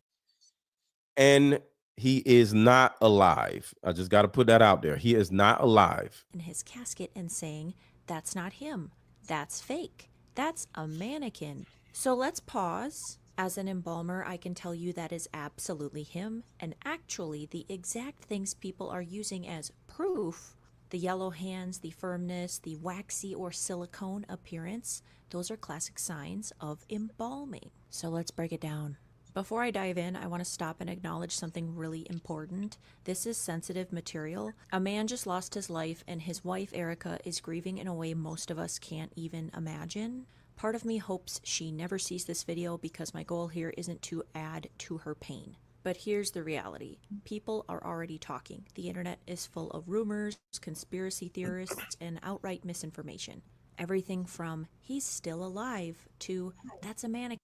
And he is not alive. I just got to put that out there. He is not alive. In his casket and saying, that's not him. That's fake. That's a mannequin. So let's pause. As an embalmer, I can tell you that is absolutely him, and actually the exact things people are using as proof. The yellow hands, the firmness, the waxy or silicone appearance, those are classic signs of embalming. So let's break it down. Before I dive in, I want to stop and acknowledge something really important. This is sensitive material. A man just lost his life, and his wife, Erica, is grieving in a way most of us can't even imagine. Part of me hopes she never sees this video because my goal here isn't to add to her pain. But here's the reality. People are already talking. The internet is full of rumors, conspiracy theorists, and outright misinformation. Everything from he's still alive to that's a mannequin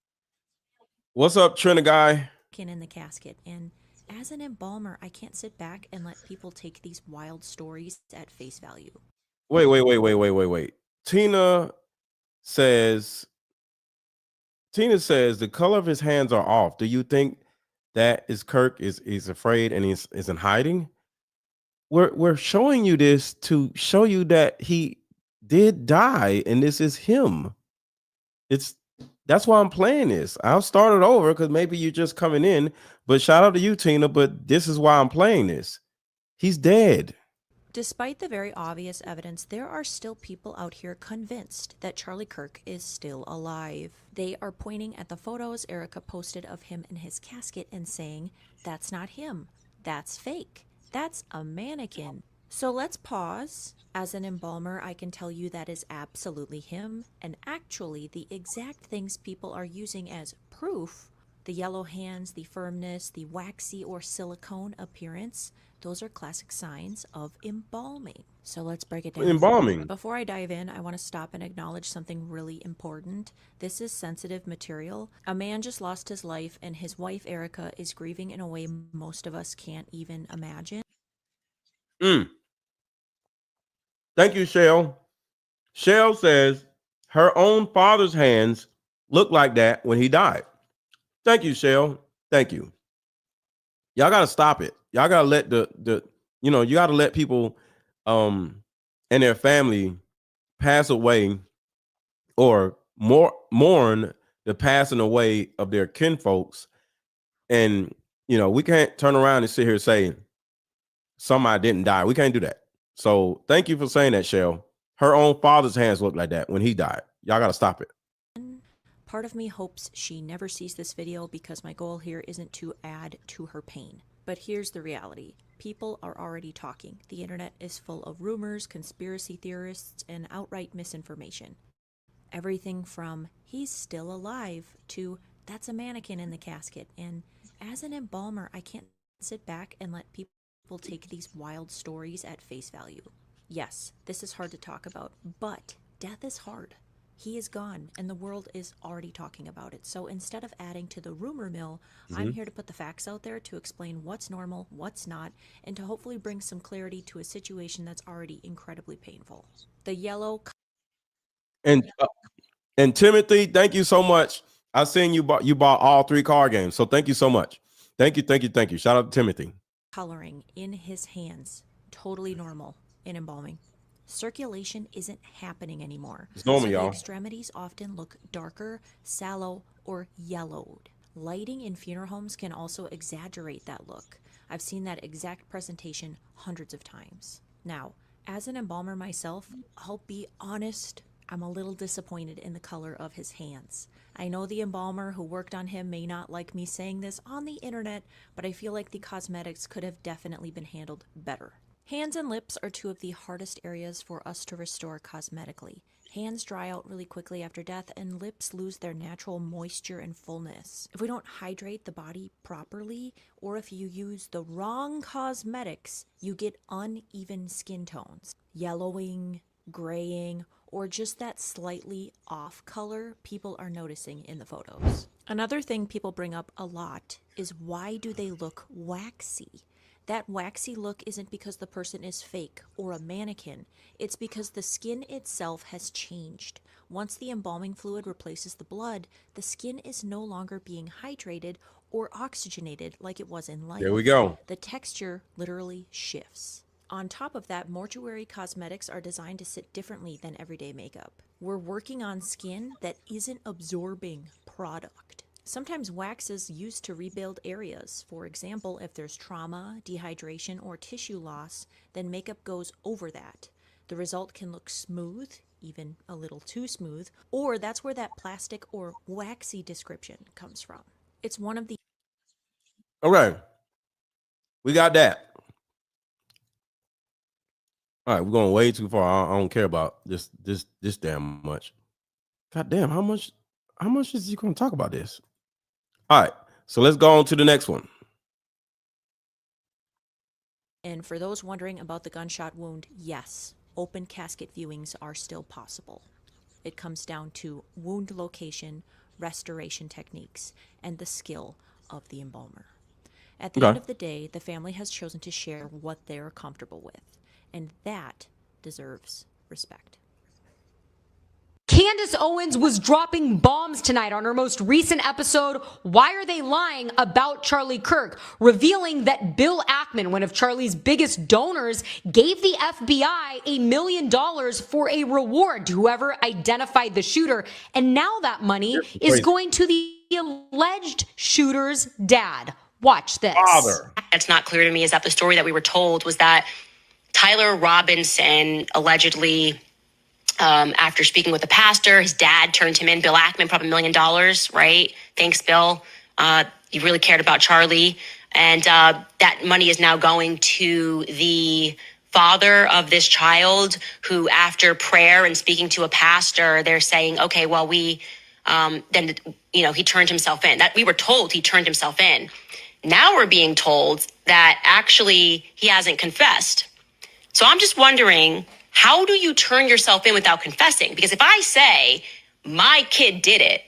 What's up, Trina guy? in the casket. And as an embalmer, I can't sit back and let people take these wild stories at face value. Wait. Tina says the color of his hands are off. Do you think that is Kirk is afraid and is in hiding? We're showing you this to show you that he did die and this is him. That's why I'm playing this. I'll start it over because maybe you're just coming in, but shout out to you, Tina, but this is why I'm playing this. He's dead. Despite the very obvious evidence, there are still people out here convinced that Charlie Kirk is still alive. They are pointing at the photos Erica posted of him in his casket and saying, that's not him. That's fake. That's a mannequin. So let's pause. As an embalmer, I can tell you that is absolutely him, and actually the exact things people are using as proof. The yellow hands, the firmness, the waxy or silicone appearance, those are classic signs of embalming. So let's break it down. Embalming. Before I dive in, I want to stop and acknowledge something really important. This is sensitive material. A man just lost his life, and his wife, Erica, is grieving in a way most of us can't even imagine. Thank you, Shell. Shell says her own father's hands looked like that when he died. Thank you, Shell. Thank you. Y'all gotta stop it. Y'all gotta let you gotta let people and their family pass away or mourn the passing away of their kinfolks. And we can't turn around and sit here and say somebody didn't die. We can't do that. So thank you for saying that, Shell. Her own father's hands looked like that when he died. Y'all gotta stop it. Part of me hopes she never sees this video because my goal here isn't to add to her pain. But here's the reality. People are already talking. The internet is full of rumors, conspiracy theorists, and outright misinformation. Everything from he's still alive to that's a mannequin in the casket. And as an embalmer, I can't sit back and let people take these wild stories at face value. Yes, this is hard to talk about, but death is hard. He is gone, and the world is already talking about it. So instead of adding to the rumor mill, I'm here to put the facts out there to explain what's normal, what's not, and to hopefully bring some clarity to a situation that's already incredibly painful. The yellow... And Timothy, thank you so much. I seen you bought all 3 card games, so thank you so much. Thank you. Shout out to Timothy. Coloring in his hands, totally normal in embalming. Circulation isn't happening anymore. It's normal, so y'all. The extremities often look darker, sallow, or yellowed. Lighting in funeral homes can also exaggerate that look. I've seen that exact presentation hundreds of times. Now, as an embalmer myself, I'll be honest, I'm a little disappointed in the color of his hands. I know the embalmer who worked on him may not like me saying this on the internet, but I feel like the cosmetics could have definitely been handled better. Hands and lips are 2 of the hardest areas for us to restore cosmetically. Hands dry out really quickly after death, and lips lose their natural moisture and fullness. If we don't hydrate the body properly, or if you use the wrong cosmetics, you get uneven skin tones. Yellowing, graying, or just that slightly off color people are noticing in the photos. Another thing people bring up a lot is why do they look waxy? That waxy look isn't because the person is fake or a mannequin. It's because the skin itself has changed. Once the embalming fluid replaces the blood, the skin is no longer being hydrated or oxygenated like it was in life. There we go. The texture literally shifts. On top of that, mortuary cosmetics are designed to sit differently than everyday makeup. We're working on skin that isn't absorbing product. Sometimes wax is used to rebuild areas. For example, if there's trauma, dehydration, or tissue loss, then makeup goes over that. The result can look smooth, even a little too smooth, or that's where that plastic or waxy description comes from. It's one of the... All right. We got that. All right, we're going way too far. I don't care about this damn much. God damn, how much is you going to talk about this? All right, so let's go on to the next one. And for those wondering about the gunshot wound, yes, open casket viewings are still possible. It comes down to wound location, restoration techniques, and the skill of the embalmer. At the end of the day, the family has chosen to share what they're comfortable with, and that deserves respect. Candace Owens was dropping bombs tonight on her most recent episode, Why Are They Lying About Charlie Kirk, revealing that Bill Ackman, one of Charlie's biggest donors, gave the FBI $1 million for a reward to whoever identified the shooter. And now that money is going to the alleged shooter's dad. Watch this. Father. That's not clear to me is that the story that we were told was that Tyler Robinson allegedly, after speaking with the pastor, his dad turned him in. Bill Ackman put up $1 million, right? Thanks, Bill. You really cared about Charlie. And that money is now going to the father of this child who, after prayer and speaking to a pastor, they're saying, okay, well, he turned himself in. That we were told he turned himself in. Now we're being told that actually he hasn't confessed. So I'm just wondering, how do you turn yourself in without confessing? Because if I say my kid did it,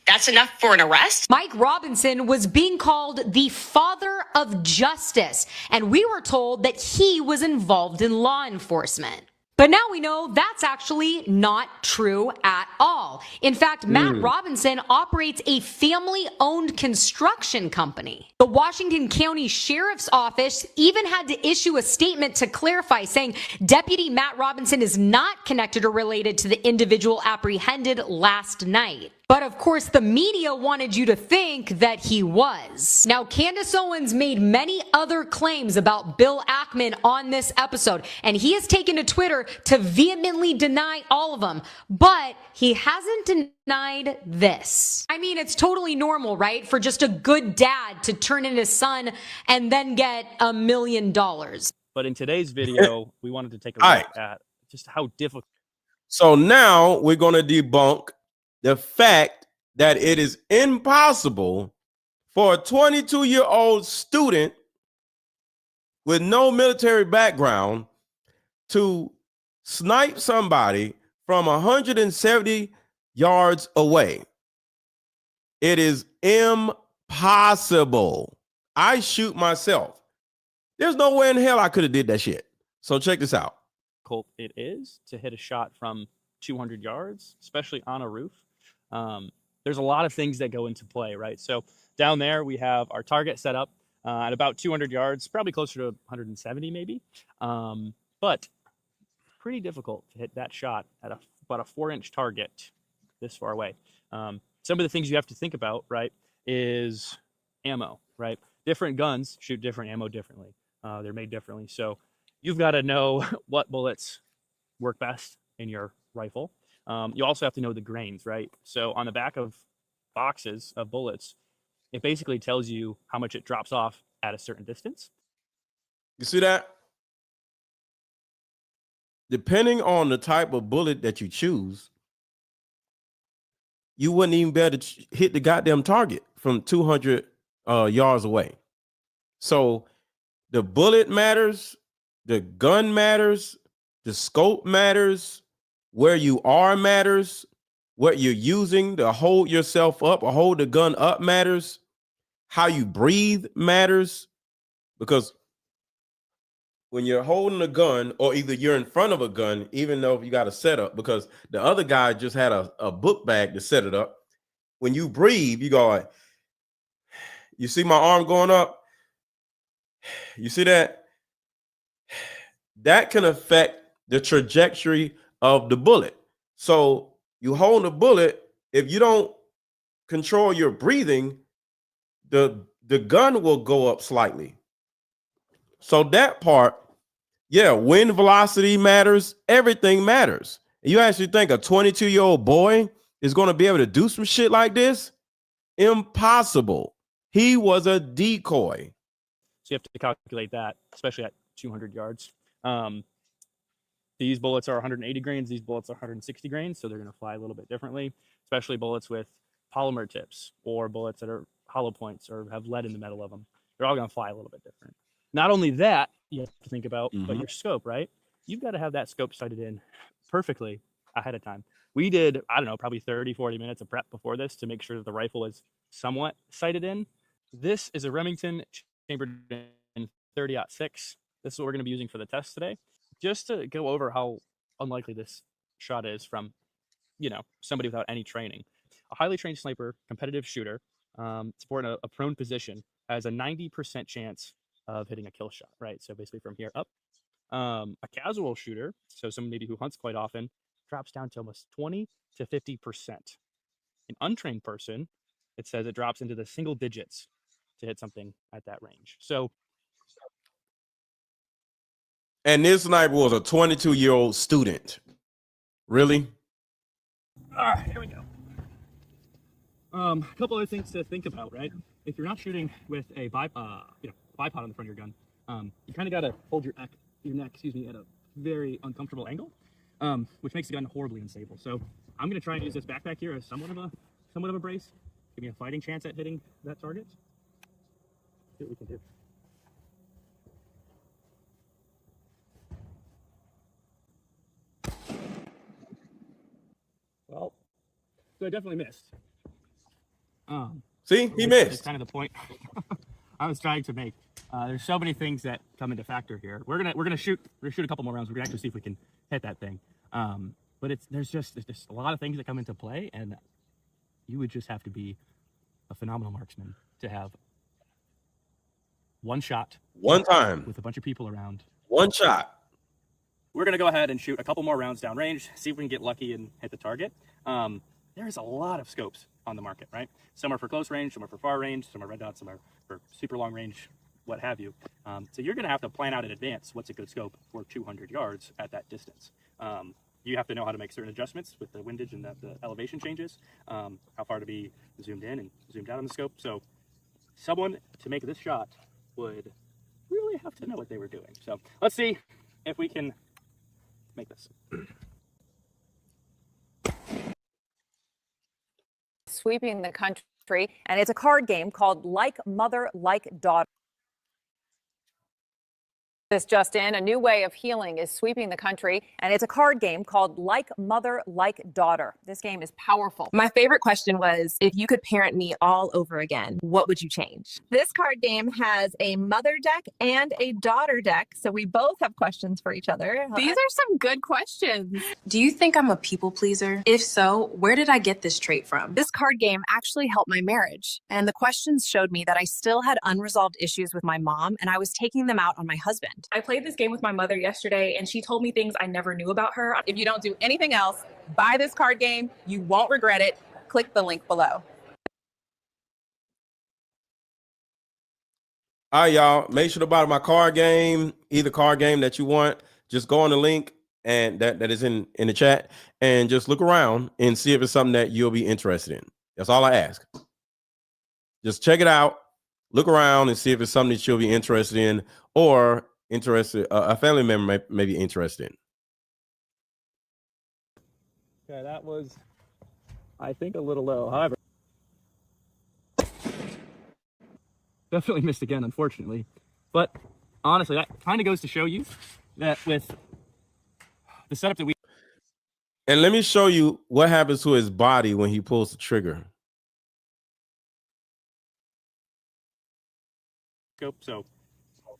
that's enough for an arrest? Mike Robinson was being called the father of justice, and we were told that he was involved in law enforcement. But now we know that's actually not true at all. In fact, Matt Robinson operates a family-owned construction company. The Washington County Sheriff's Office even had to issue a statement to clarify, saying Deputy Matt Robinson is not connected or related to the individual apprehended last night. But of course, the media wanted you to think that he was. Now, Candace Owens made many other claims about Bill Ackman on this episode, and he has taken to Twitter to vehemently deny all of them. But he hasn't denied this. I mean, it's totally normal, right? For just a good dad to turn in his son and then get $1 million. But in today's video, we wanted to take a look at just how difficult. So now we're going to debunk the fact that it is impossible for a 22-year-old student with no military background to snipe somebody from 170 yards away. It is impossible. I shoot myself. There's no way in hell I could have did that shit. So check this out. It is to hit a shot from 200 yards, especially on a roof. There's a lot of things that go into play, right? So down there, we have our target set up at about 200 yards, probably closer to 170 maybe. But pretty difficult to hit that shot at about a 4-inch target this far away. Some of the things you have to think about, right, is ammo, right? Different guns shoot different ammo differently. They're made differently. So you've got to know what bullets work best in your rifle. You also have to know the grains, right? So on the back of boxes of bullets, it basically tells you how much it drops off at a certain distance. You see that? Depending on the type of bullet that you choose, you wouldn't even be able to hit the goddamn target from 200 yards away. So the bullet matters, the gun matters, the scope matters, where you are matters, what you're using to hold yourself up or hold the gun up matters, how you breathe matters. because when you're holding a gun, or either you're in front of a gun, even though you got a setup, because the other guy just had a book bag to set it up. When you breathe, you go like, you see my arm going up? You see that? That can affect the trajectory of the bullet. So you hold the bullet, if you don't control your breathing, the gun will go up slightly. So that part, yeah, wind velocity matters, everything matters. You actually think a 22-year-old boy is going to be able to do some shit like this? Impossible. He was a decoy. So you have to calculate that, especially at 200 yards. These bullets are 180 grains. These bullets are 160 grains. So they're going to fly a little bit differently, especially bullets with polymer tips or bullets that are hollow points or have lead in the middle of them. They're all going to fly a little bit different. Not only that, you have to think about, but your scope, right? You've got to have that scope sighted in perfectly ahead of time. We did, I don't know, probably 30, 40 minutes of prep before this to make sure that the rifle is somewhat sighted in. This is a Remington chambered in 30-06. This is what we're going to be using for the test today. Just to go over how unlikely this shot is from, somebody without any training. A highly trained sniper, competitive shooter, supporting a prone position, has a 90% chance of hitting a kill shot, right? So basically from here up. A casual shooter, so someone maybe who hunts quite often, drops down to almost 20 to 50%. An untrained person, it says it drops into the single digits to hit something at that range. So, and this sniper was a 22-year-old student. Really? All right, here we go. A couple other things to think about, right? If you're not shooting with a bipod on the front of your gun, you kind of got to hold your neck, at a very uncomfortable angle, which makes the gun horribly unstable. So I'm going to try and use this backpack here as somewhat of a brace. Give me a fighting chance at hitting that target. See what we can do. Well, so I definitely missed. See, he missed. That's kind of the point I was trying to make. There's so many things that come into factor here. We're gonna shoot a couple more rounds. We're gonna actually see if we can hit that thing. But there's just a lot of things that come into play, and you would just have to be a phenomenal marksman to have one shot, one time, with a bunch of people around. One shot. We're gonna go ahead and shoot a couple more rounds downrange, see if we can get lucky and hit the target. There's a lot of scopes on the market, right? Some are for close range, some are for far range, some are red dots, some are for super long range, what have you. So you're going to have to plan out in advance what's a good scope for 200 yards at that distance. You have to know how to make certain adjustments with the windage and the elevation changes, how far to be zoomed in and zoomed out on the scope. So someone to make this shot would really have to know what they were doing. So let's see if we can make this. Sweeping the country, and it's a card game called Like Mother, Like Daughter. This just in, a new way of healing is sweeping the country, and it's a card game called Like Mother, Like Daughter. This game is powerful. My favorite question was, if you could parent me all over again, what would you change? This card game has a mother deck and a daughter deck, so we both have questions for each other. These are some good questions. Do you think I'm a people pleaser? If so, where did I get this trait from? This card game actually helped my marriage, and the questions showed me that I still had unresolved issues with my mom, and I was taking them out on my husband. I played this game with my mother yesterday, and she told me things I never knew about her. If you don't do anything else, buy this card game. You won't regret it. Click the link below. All right, y'all. Make sure to buy my card game, either card game that you want. Just go on the link and that is in the chat, and just look around and see if it's something that you'll be interested in. That's all I ask. Just check it out, look around, and see if it's something that you'll be interested in, or a family member may be interested in. Okay, that was, I think, a little low. However, definitely missed again, unfortunately. But honestly, that kind of goes to show you that with the setup that we... And let me show you what happens to his body when he pulls the trigger. Scope, so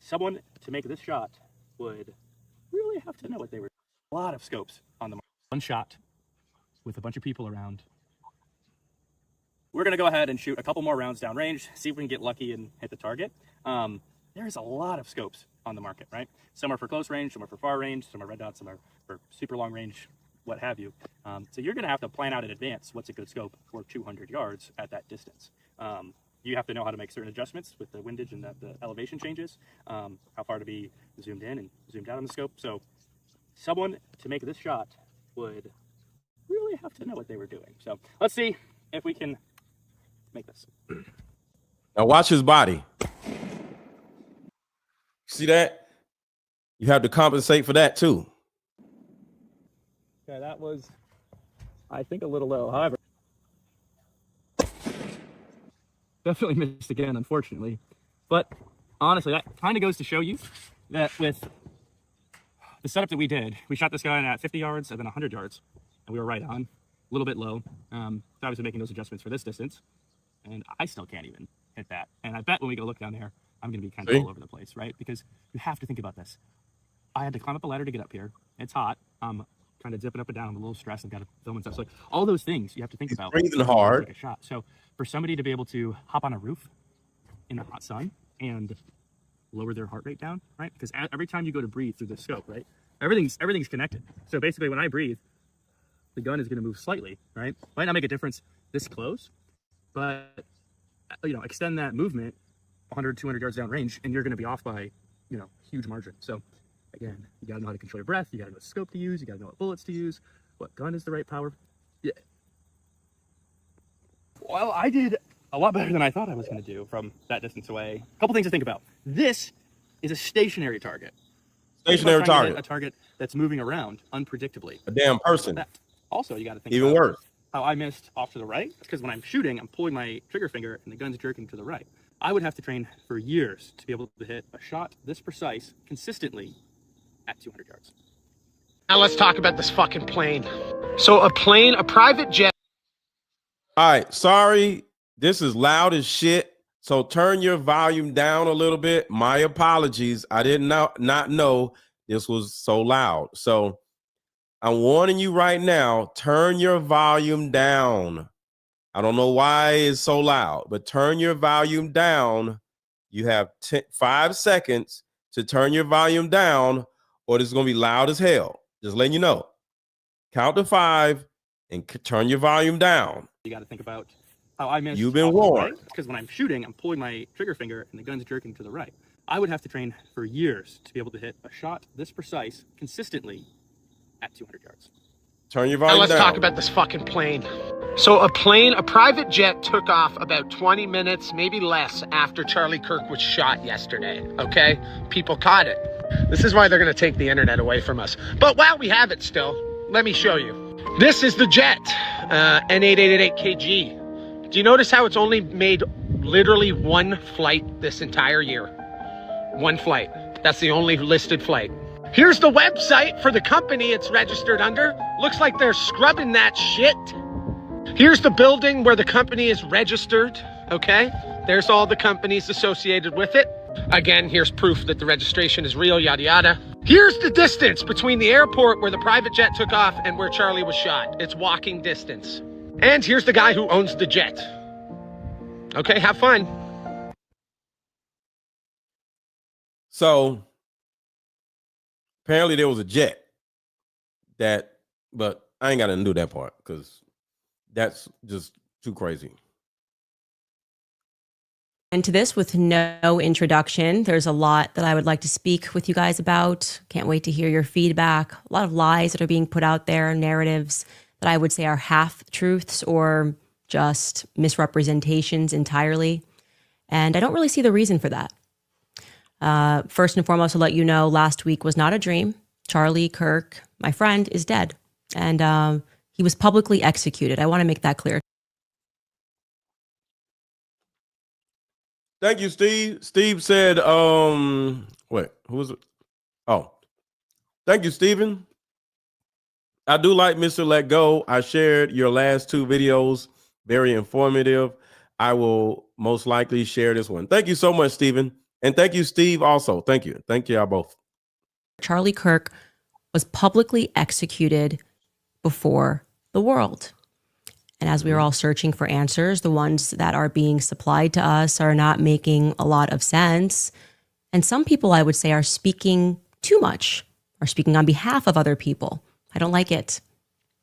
someone to make this shot would really have to know what they were. A lot of scopes on the market. One shot with a bunch of people around. We're going to go ahead and shoot a couple more rounds downrange, see if we can get lucky and hit the target. There's a lot of scopes on the market, right? Some are for close range, some are for far range, some are red dots, some are for super long range, what have you. So you're going to have to plan out in advance what's a good scope for 200 yards at that distance. You have to know how to make certain adjustments with the windage and the elevation changes, how far to be zoomed in and zoomed out on the scope. So someone to make this shot would really have to know what they were doing. So let's see if we can make this. Now watch his body. See that? You have to compensate for that too. Okay, that was, I think, a little low. However, definitely missed again, unfortunately. But honestly, that kind of goes to show you that with the setup that we did, we shot this guy at 50 yards and then 100 yards, and we were right on, a little bit low. Obviously making those adjustments for this distance, and I still can't even hit that. And I bet when we go look down there, I'm going to be kind of all over the place, right? Because you have to think about this. I had to climb up a ladder to get up here. It's hot. I'm kind of zipping up and down. I'm a little stressed. I've got to film and stuff. So like, all those things you have to think about. Breathing hard. Take a shot. So for somebody to be able to hop on a roof in the hot sun and lower their heart rate down, right? Because every time you go to breathe through the scope, right? Everything's connected. So basically when I breathe, the gun is going to move slightly, right? Might not make a difference this close, but extend that movement 100, 200 yards down range, and you're going to be off by, huge margin. So again, you got to know how to control your breath. You got to know what scope to use. You got to know what bullets to use, what gun is the right power. Yeah. Well, I did a lot better than I thought I was going to do from that distance away. A couple things to think about. This is a stationary target. Stationary target. A target that's moving around unpredictably. A damn person. Also, you got to think even about worse. How I missed off to the right, because when I'm shooting, I'm pulling my trigger finger and the gun's jerking to the right. I would have to train for years to be able to hit a shot this precise consistently at 200 yards. Now let's talk about this fucking plane. So a private jet. All right, sorry, this is loud as shit. So turn your volume down a little bit. My apologies. I did not know this was so loud. So I'm warning you right now, turn your volume down. I don't know why it's so loud, but turn your volume down. You have 5 seconds to turn your volume down, or it's going to be loud as hell. Just letting you know. Count to 5 and turn your volume down. You got to think about how I missed. You've been warned. Because when I'm shooting, I'm pulling my trigger finger and the gun's jerking to the right. I would have to train for years to be able to hit a shot this precise consistently at 200 yards. Turn your volume down. Now let's talk about this fucking plane. So a private jet took off about 20 minutes, maybe less, after Charlie Kirk was shot yesterday, okay? People caught it. This is why they're going to take the internet away from us. But while we have it still, let me show you. This is the jet, N888KG. Do you notice how it's only made literally one flight this entire year? One flight. That's the only listed flight. Here's the website for the company it's registered under. Looks like they're scrubbing that shit. Here's the building where the company is registered, okay? There's all the companies associated with it. Again, here's proof that the registration is real, yada yada. Here's the distance between the airport where the private jet took off and where Charlie was shot. It's walking distance. And here's the guy who owns the jet. Okay, have fun. So apparently there was a jet but I ain't got to do that part because that's just too crazy. And to this with no introduction, there's a lot that I would like to speak with you guys about. Can't wait to hear your feedback. A lot of lies that are being put out there, narratives that I would say are half truths or just misrepresentations entirely. And I don't really see the reason for that. First and foremost, to let you know, last week was not a dream. Charlie Kirk, my friend, is dead. And he was publicly executed. I want to make that clear. Thank you, Steve. Steve said, wait, who was it? Oh, thank you, Steven. I do like Mr. Let Go. I shared your last 2 videos. Very informative. I will most likely share this one. Thank you so much, Steven. And thank you, Steve, also. Thank you. Thank you, y'all both. Charlie Kirk was publicly executed before the world. And as we are all searching for answers, the ones that are being supplied to us are not making a lot of sense. And some people, I would say, are speaking too much, are speaking on behalf of other people. I don't like it.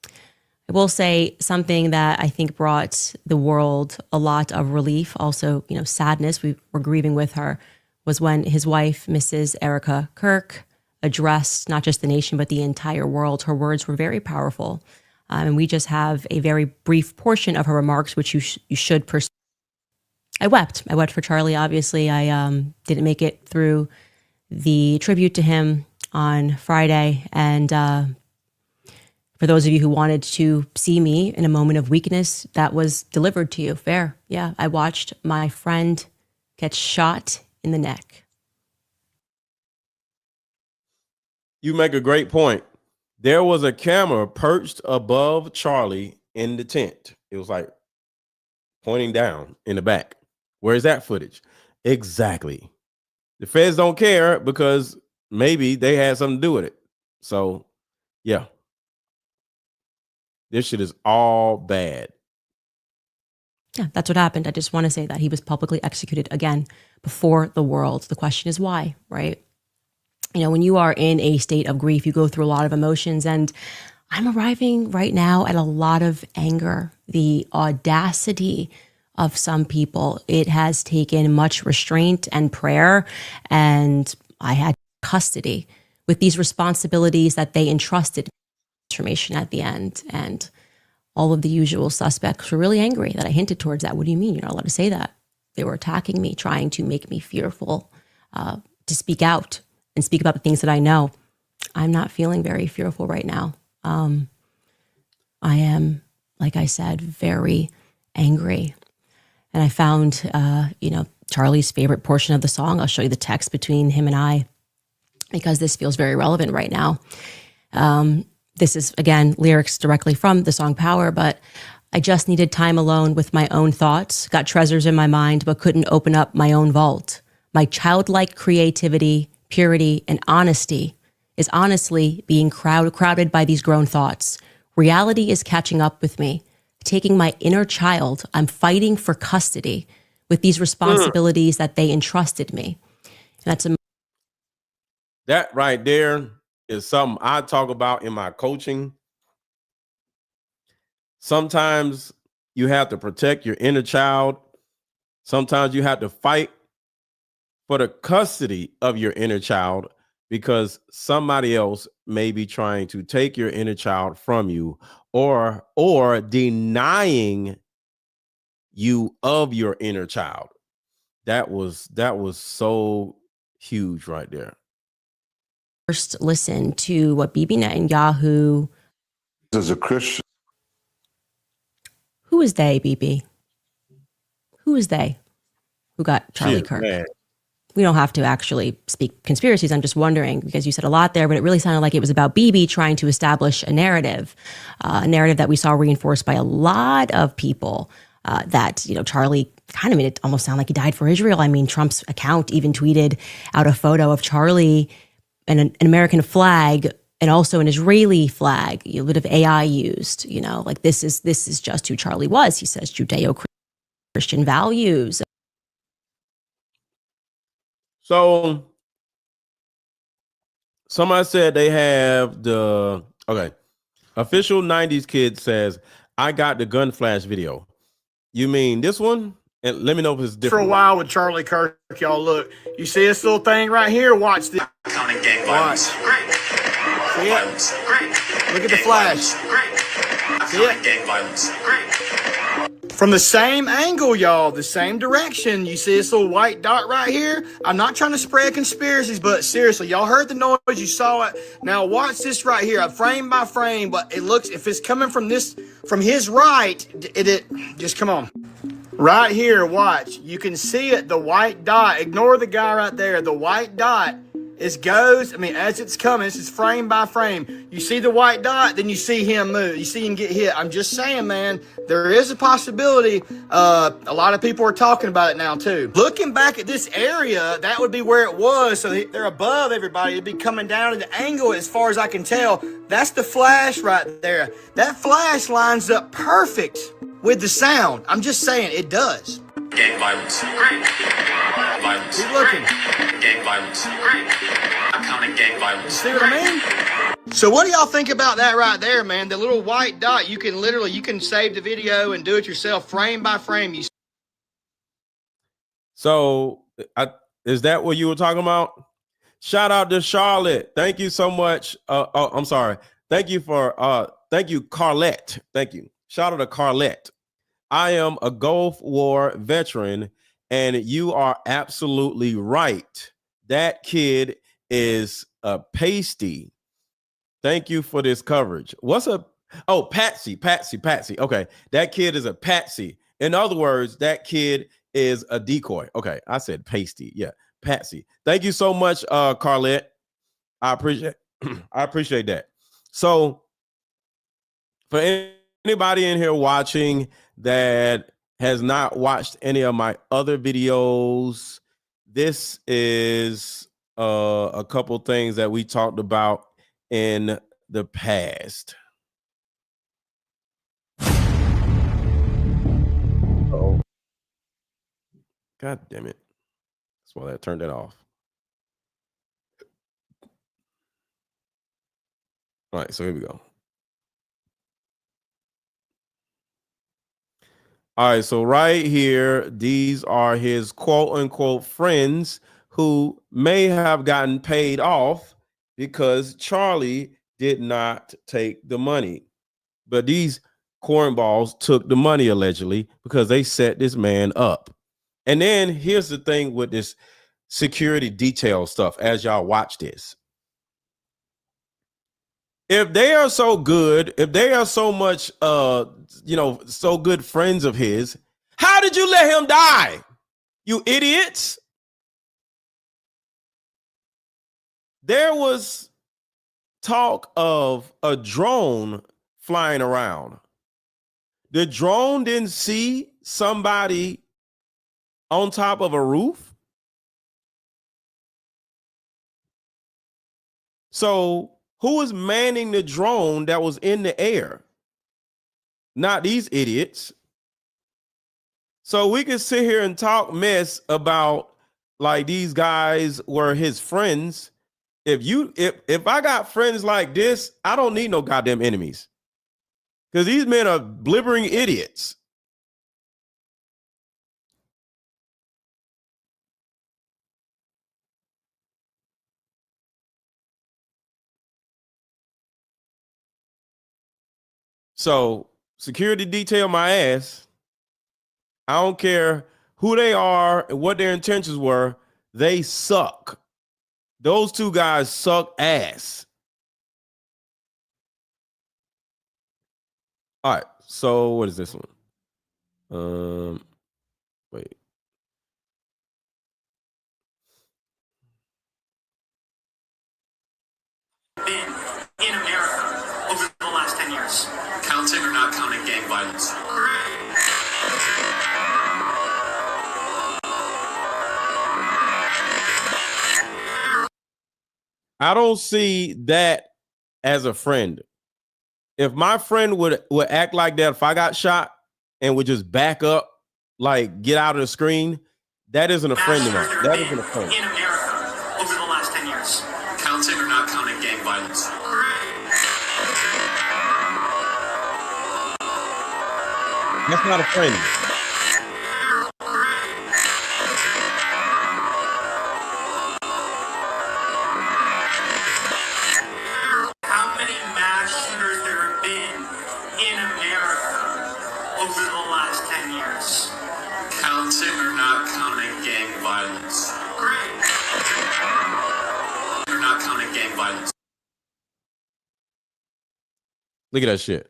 I will say something that I think brought the world a lot of relief, also, sadness. We were grieving with her, was when his wife, Mrs. Erica Kirk, addressed not just the nation, but the entire world. Her words were very powerful. And we just have a very brief portion of her remarks, which you should pursue. I wept. I wept for Charlie, obviously. I didn't make it through the tribute to him on Friday. And for those of you who wanted to see me in a moment of weakness, that was delivered to you. Fair. Yeah, I watched my friend get shot in the neck. You make a great point. There was a camera perched above Charlie in the tent. It was like pointing down in the back. Where's that footage? Exactly. The feds don't care because maybe they had something to do with it. So, yeah. This shit is all bad. Yeah, that's what happened. I just want to say that he was publicly executed again before the world. The question is why, right? When you are in a state of grief, you go through a lot of emotions, and I'm arriving right now at a lot of anger. The audacity of some people. It has taken much restraint and prayer, and I had custody with these responsibilities that they entrusted me, transformation at the end, and all of the usual suspects were really angry that I hinted towards that. What do you mean? You're not allowed to say that. They were attacking me, trying to make me fearful, to speak out and speak about the things that I know. I'm not feeling very fearful right now. I am, like I said, very angry. And I found, Charlie's favorite portion of the song. I'll show you the text between him and I, because this feels very relevant right now. This is, again, lyrics directly from the song Power, but I just needed time alone with my own thoughts, got treasures in my mind, but couldn't open up my own vault. My childlike creativity, purity, and honesty is honestly being crowded by these grown thoughts. Reality is catching up with me. Taking my inner child, I'm fighting for custody with these responsibilities that they entrusted me. And that right there is something I talk about in my coaching. Sometimes you have to protect your inner child. Sometimes you have to fight for the custody of your inner child because somebody else may be trying to take your inner child from you or denying you of your inner child. That was so huge right there. First listen to what Bibi Netanyahu. As a Christian. Who is they, Bibi? Who is they who got Charlie Kirk? Man. We don't have to actually speak conspiracies. I'm just wondering, because you said a lot there, but it really sounded like it was about Bibi trying to establish a narrative that we saw reinforced by a lot of people that, Charlie kind of made it almost sound like he died for Israel. I mean, Trump's account even tweeted out a photo of Charlie and an American flag and also an Israeli flag, a bit of AI used, like this is just who Charlie was. He says Judeo-Christian values. So somebody said they have the official 90s kid says, I got the gun flash video. You mean this one? And let me know if it's different. For a while with Charlie Kirk, y'all look. You see this little thing right here? Watch this. Counting gang violence. Great. See it? Violence. Great. Look at the flash. Great. See it? Gang violence. Great. From the same angle, y'all, the same direction. You see this little white dot right here? I'm not trying to spread conspiracies, but seriously, y'all heard the noise, you saw it. Now watch this right here, frame by frame, but it looks, if it's coming from his right, it just come on. Right here, watch. You can see it, the white dot. Ignore the guy right there. The white dot It goes, I mean, as it's coming, this is frame by frame. You see the white dot, then you see him move. You see him get hit. I'm just saying, man, there is a possibility. A lot of people are talking about it now, too. Looking back at this area, that would be where it was. So they're above everybody. It'd be coming down at the angle, as far as I can tell. That's the flash right there. That flash lines up perfect with the sound. I'm just saying, it does. Gang violence. Great. Violence. Keep looking. Gang violence. Great. I'm counting gang violence. See what I mean? So what do y'all think about that right there, man? The little white dot, you can save the video and do it yourself frame by frame. So is that what you were talking about? Shout out to Charlotte. Thank you so much. I'm sorry. Thank you, Carlette. Thank you. Shout out to Carlette. I am a Gulf War veteran, and you are absolutely right. That kid is a pasty. Thank you for this coverage. What's a patsy? Okay, that kid is a patsy. In other words, that kid is a decoy. Okay, I said pasty. Yeah, patsy. Thank you so much, Carlette. I appreciate that. So, for anybody in here watching that has not watched any of my other videos, this is a couple things that we talked about in the past. Oh, God damn it. That's why I turned that off. All right, so here we go. All right, so right here, these are his quote unquote friends who may have gotten paid off because Charlie did not take the money. But these cornballs took the money allegedly because they set this man up. And then here's the thing with this security detail stuff as y'all watch this. If they are so good, if they are so much, so good friends of his, how did you let him die? You idiots. There was talk of a drone flying around. The drone didn't see somebody on top of a roof. So who was manning the drone that was in the air? Not these idiots. So we can sit here and talk mess about like these guys were his friends. If I got friends like this, I don't need no goddamn enemies. Because these men are blibbering idiots. So security detail my ass. I don't care who they are and what their intentions were. They suck. Those two guys suck ass. All right. So what is this one? Wait. Been in America over the last 10 years. Counting or not counting gang violence? I don't see that as a friend. If my friend would act like that, if I got shot and would just back up, like get out of the screen, that isn't a friend of mine. That isn't a friend. In America over the last 10 years. Counting or not counting gang violence? That's not a friend. How many mass shooters there have been in America over the last 10 years? Counting or not counting gang violence? Or not counting gang violence? Look at that shit.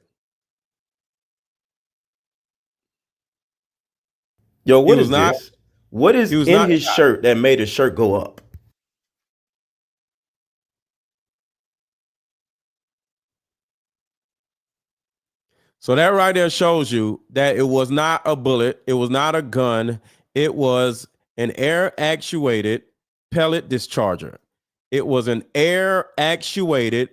Yo, what is not, this? What is in his shirt that made his shirt go up? So that right there shows you that it was not a bullet. It was not a gun. It was an air actuated pellet discharger. It was an air actuated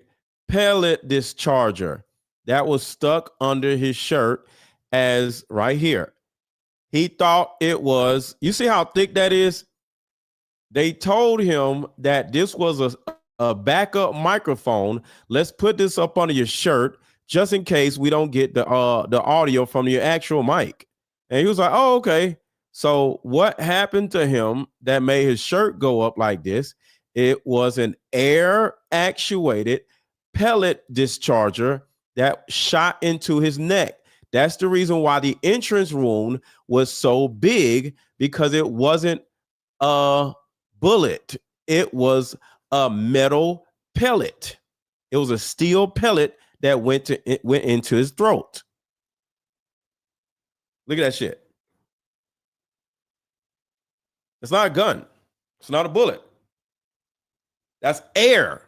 pellet discharger that was stuck under his shirt as right here. He thought it was, you see how thick that is? They told him that this was a backup microphone. Let's put this up under your shirt just in case we don't get the audio from your actual mic. And he was like, oh, okay. So what happened to him that made his shirt go up like this? It was an air actuated pellet discharger that shot into his neck. That's the reason why the entrance wound was so big, because it wasn't a bullet. It was a metal pellet. It was a steel pellet that went into his throat. Look at that shit. It's not a gun. It's not a bullet. That's air.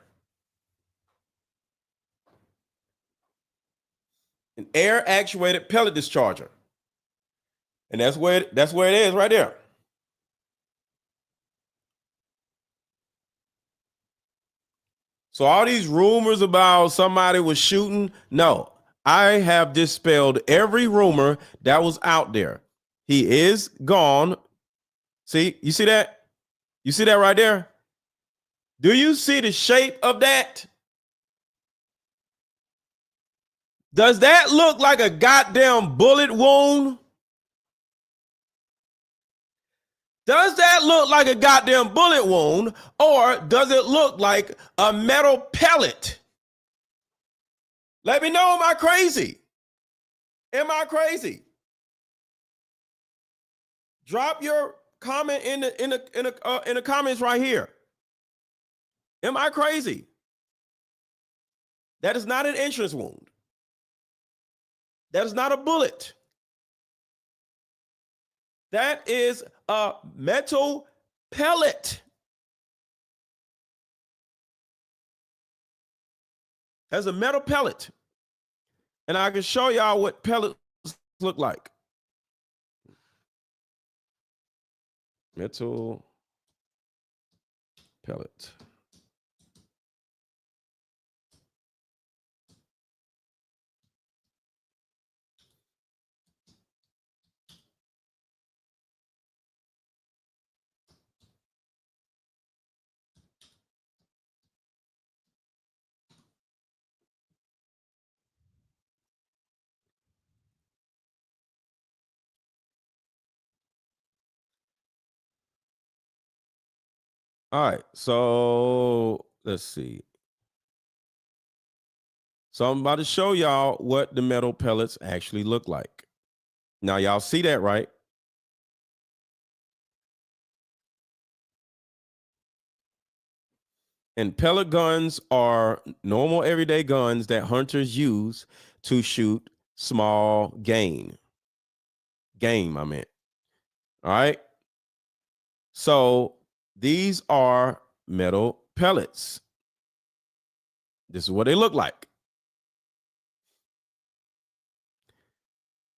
An air actuated pellet discharger. And that's where it is right there. So all these rumors about somebody was shooting, no, I have dispelled every rumor that was out there. He is gone. See, you see that? You see that right there? Do you see the shape of that? Does that look like a goddamn bullet wound? Does that look like a goddamn bullet wound, or does it look like a metal pellet? Let me know, am I crazy? Am I crazy? Drop your comment in the comments right here. Am I crazy? That is not an entrance wound. That is not a bullet. That is a metal pellet. That's a metal pellet. And I can show y'all what pellets look like. Metal pellet. All right, so let's see. So I'm about to show y'all what the metal pellets actually look like. Now y'all see that, right? And pellet guns are normal everyday guns that hunters use to shoot small game. Game, I meant. All right. So these are metal pellets. This is what they look like.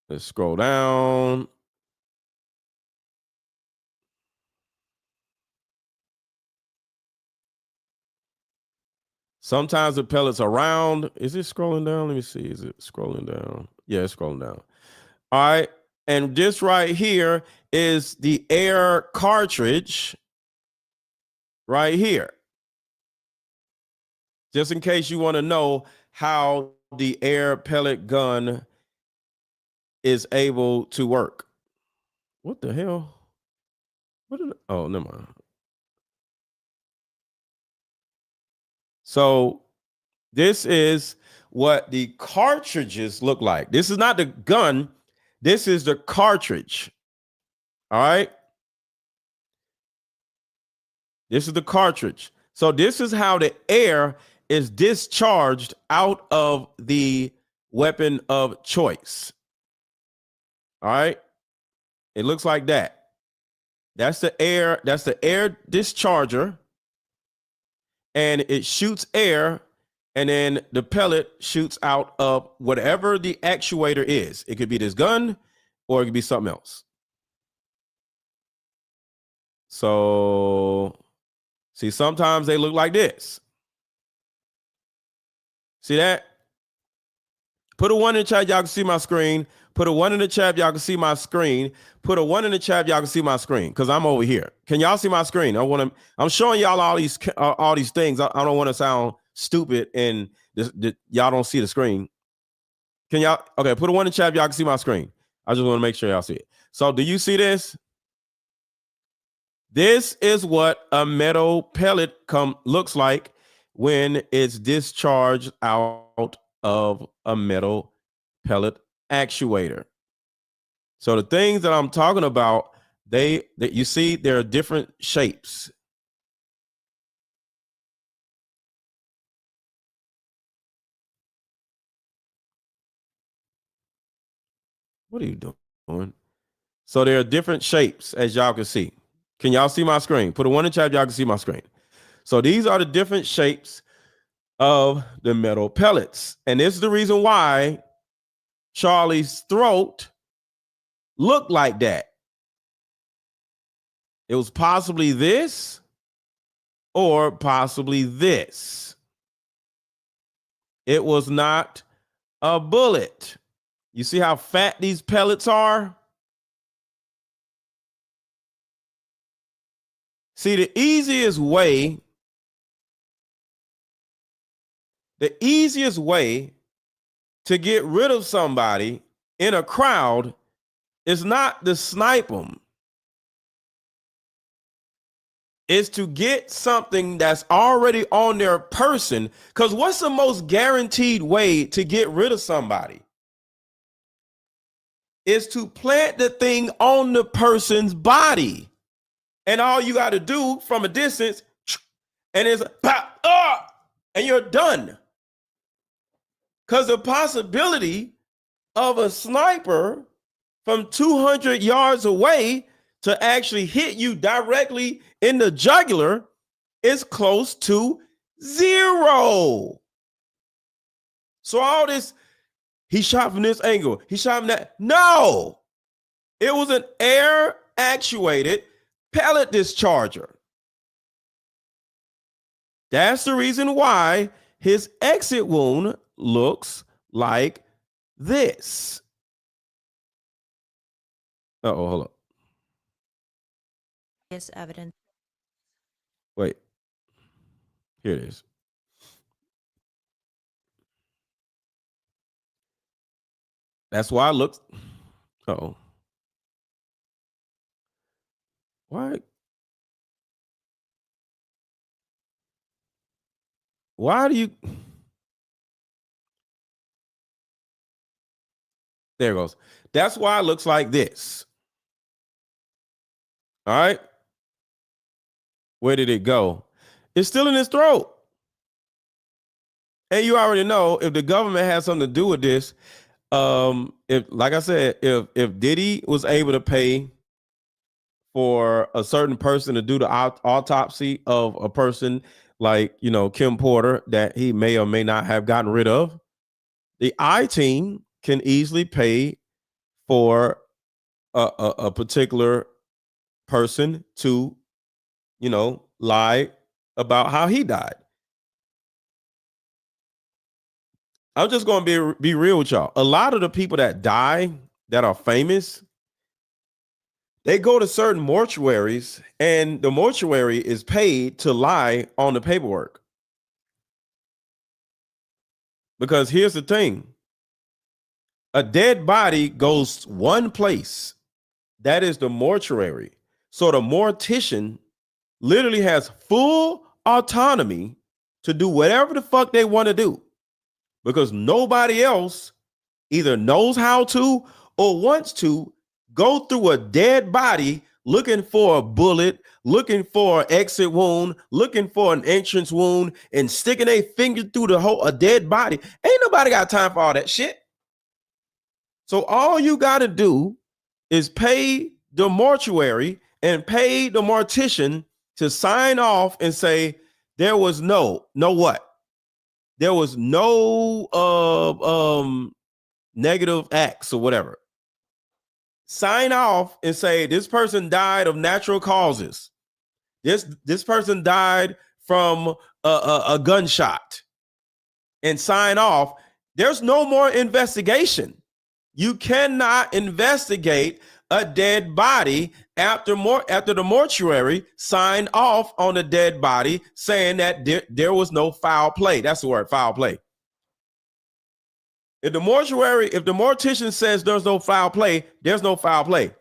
Let's scroll down. Sometimes the pellets are round. Is it scrolling down? Let me see. Is it scrolling down? Yeah, it's scrolling down. All right. And this right here is the air cartridge right here. Just in case you want to know how the air pellet gun is able to work. What the hell? Oh, never mind. So this is what the cartridges look like. This is not the gun. This is the cartridge. All right. This is the cartridge. So this is how the air is discharged out of the weapon of choice. All right. It looks like that. That's the air discharger. And it shoots air and then the pellet shoots out of whatever the actuator is. It could be this gun or it could be something else. So, see, sometimes they look like this. See that? Put a 1 in the chat, y'all can see my screen. Put a 1 in the chat, y'all can see my screen. Put a 1 in the chat, y'all can see my screen, because I'm over here. Can y'all see my screen? I'm showing y'all all these things. I don't want to sound stupid and y'all don't see the screen. Can y'all? Okay, put a 1 in the chat, y'all can see my screen. I just want to make sure y'all see it. So, do you see this? This is what a metal pellet looks like when it's discharged out of a metal pellet actuator. So the things that I'm talking about, that you see, there are different shapes. What are you doing? So there are different shapes, as y'all can see. Can y'all see my screen? Put a 1 in the chat, y'all can see my screen. So these are the different shapes of the metal pellets. And this is the reason why Charlie's throat looked like that. It was possibly this or possibly this. It was not a bullet. You see how fat these pellets are? See, the easiest way to get rid of somebody in a crowd is not to snipe them. It's to get something that's already on their person. Because what's the most guaranteed way to get rid of somebody? Is to plant the thing on the person's body. And all you got to do from a distance, and it's pop, and you're done. Because the possibility of a sniper from 200 yards away to actually hit you directly in the jugular is close to 0. So all this, he shot from this angle, he shot from that. No, it was an air actuated pellet discharger. That's the reason why his exit wound looks like this. Uh-oh, hold up. Is evidence. Wait. Here it is. That's why it looks. Uh-oh. Why do you? There it goes. That's why it looks like this. All right. Where did it go? It's still in his throat. And you already know, if the government has something to do with this, if, like I said, if Diddy was able to pay for a certain person to do the autopsy of a person like, Kim Porter that he may or may not have gotten rid of, the I-team can easily pay for a particular person to, lie about how he died. I'm just going to be real with y'all. A lot of the people that die that are famous, they go to certain mortuaries, and the mortuary is paid to lie on the paperwork. Because here's the thing. A dead body goes one place. That is the mortuary. So the mortician literally has full autonomy to do whatever the fuck they want to do. Because nobody else either knows how to or wants to go through a dead body looking for a bullet, looking for an exit wound, looking for an entrance wound, and sticking a finger through a dead body. Ain't nobody got time for all that shit. So all you got to do is pay the mortuary and pay the mortician to sign off and say there was no what? there was no negative acts or whatever. Sign off and say this person died of natural causes. This person died from a gunshot, and sign off. There's no more investigation. You cannot investigate a dead body after the mortuary signed off on a dead body saying that there was no foul play. That's the word, foul play. If the mortician says there's no foul play, there's no foul play.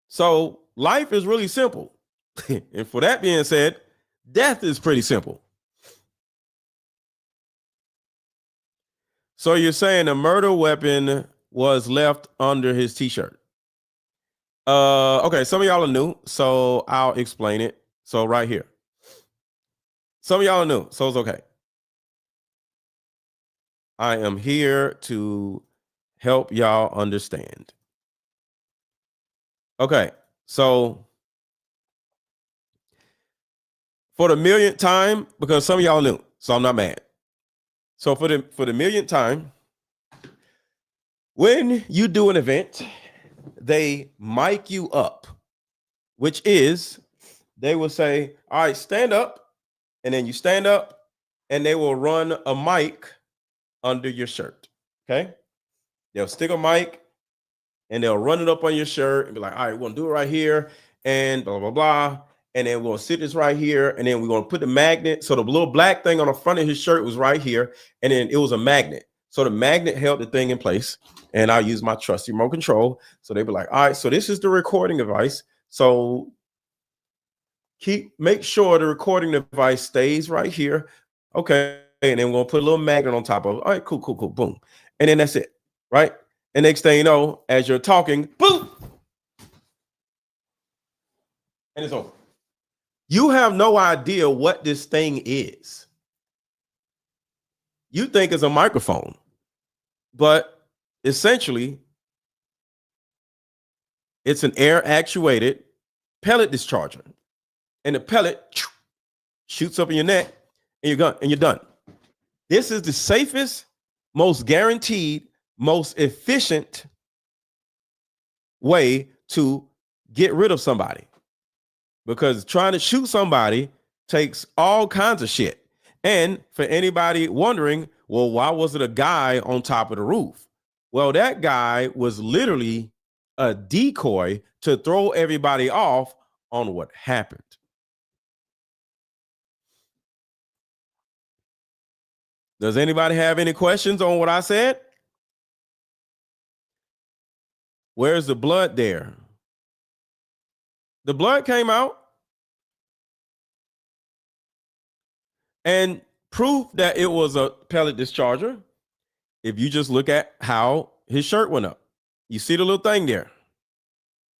So life is really simple. And for that being said, death is pretty simple. So you're saying a murder weapon was left under his t-shirt. Okay, some of y'all are new, so I'll explain it. So right here. Some of y'all are new, so it's okay. I am here to help y'all understand. Okay, so for the millionth time, because some of y'all knew, so I'm not mad. So for the millionth time, when you do an event, they mic you up, which is they will say, all right, stand up, and then you stand up, and they will run a mic under your shirt. Okay, they'll stick a mic and they'll run it up on your shirt and be like, all right, we're gonna do it right here and blah blah blah, and then we're gonna sit this right here, and then we're gonna put the magnet. So the little black thing on the front of his shirt was right here, and then it was a magnet. So the magnet held the thing in place, and I'll use my trusty remote control. So they'd be like, all right, so this is the recording device. So make sure the recording device stays right here. Okay. And then we're gonna put a little magnet on top of it. All right, cool, boom. And then that's it, right? And next thing you know, as you're talking, boom, and it's over. You have no idea what this thing is. You think it's a microphone, but essentially, it's an air actuated pellet discharger, and the pellet shoots up in your neck, and you're done. This is the safest, most guaranteed, most efficient way to get rid of somebody, because trying to shoot somebody takes all kinds of shit. And for anybody wondering, well, why was it a guy on top of the roof? Well, that guy was literally a decoy to throw everybody off on what happened. Does anybody have any questions on what I said? Where's the blood there? The blood came out. And proof that it was a pellet discharger, if you just look at how his shirt went up. You see the little thing there?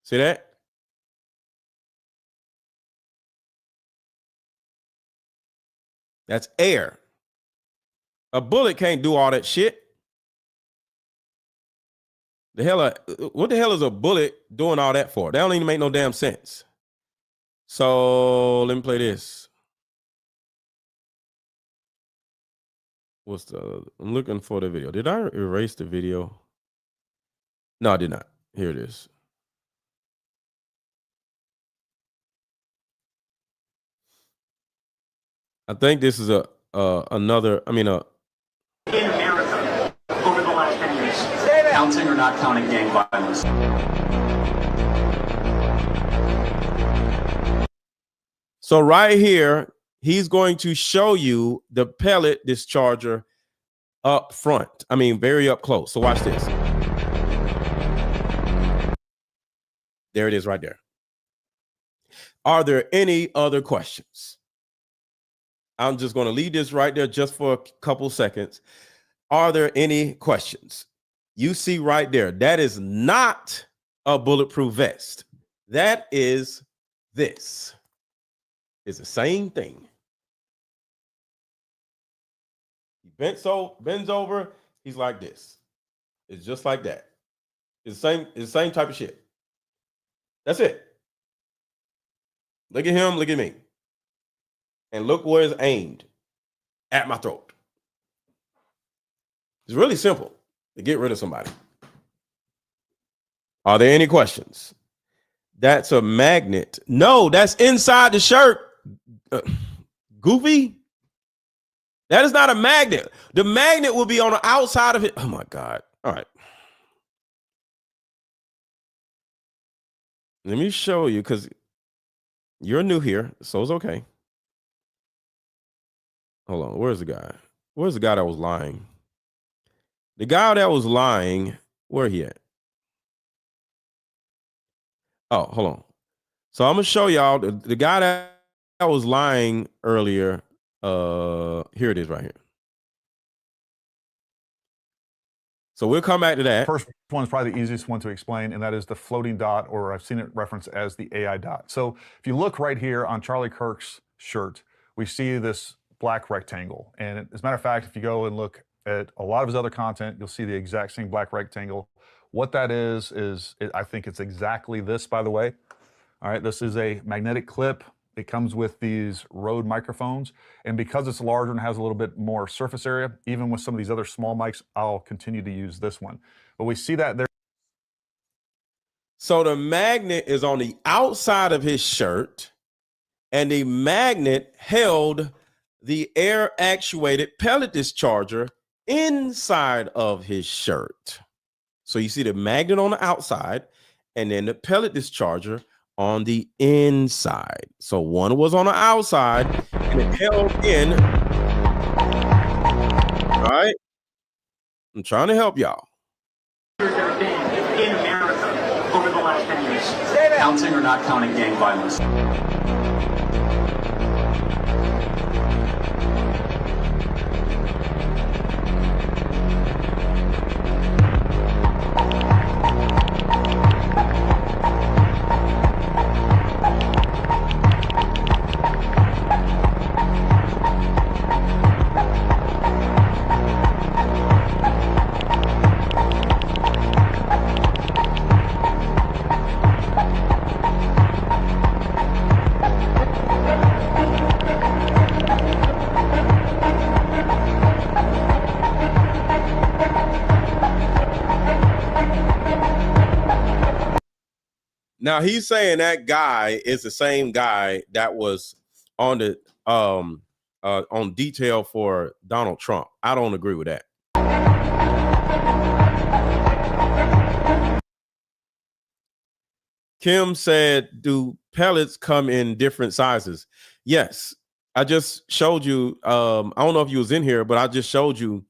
See that? That's air. A bullet can't do all that shit. What the hell is a bullet doing all that for? That don't even make no damn sense. So let me play this. I'm looking for the video. Did I erase the video? No, I did not. Here it is. I think this is another. In America over the last 10 years, counting or not counting gang violence. So right here, he's going to show you the pellet discharger up front. Very up close. So watch this. There it is right there. Are there any other questions? I'm just going to leave this right there just for a couple seconds. Are there any questions? You see right there, that is not a bulletproof vest. That is this. It's the same thing. He bends over, he's like this. It's just like that. It's the same type of shit. That's it. Look at him, look at me. And look where it's aimed, at my throat. It's really simple to get rid of somebody. Are there any questions? That's a magnet. No, that's inside the shirt. Goofy. That is not a magnet. The magnet will be on the outside of it. Oh my God. All right. Let me show you, because you're new here, so it's okay. Hold on. Where's the guy? Where's the guy that was lying? The guy that was lying, where he at? Oh, hold on. So I'm going to show y'all the guy that was lying earlier. Here it is right here. So we'll come back to that. First one is probably the easiest one to explain, and that is the floating dot, or I've seen it referenced as the AI dot. So if you look right here on Charlie Kirk's shirt, we see this black rectangle. And as a matter of fact, if you go and look at a lot of his other content, you'll see the exact same black rectangle. What that is I think it's exactly this, by the way. All right, this is a magnetic clip. It comes with these Rode microphones, and because it's larger and has a little bit more surface area, even with some of these other small mics, I'll continue to use this one. But we see that there. So the magnet is on the outside of his shirt, and the magnet held the air actuated pellet discharger inside of his shirt. So you see the magnet on the outside, and then the pellet discharger on the inside. So one was on the outside and it held in. All right. I'm trying to help y'all. In America over the last 10 years. Counting or not counting gang violence? Now he's saying that guy is the same guy that was on the on detail for Donald Trump. I don't agree with that. Kim said, do pellets come in different sizes? Yes. I just showed you, I don't know if you was in here, but I just showed you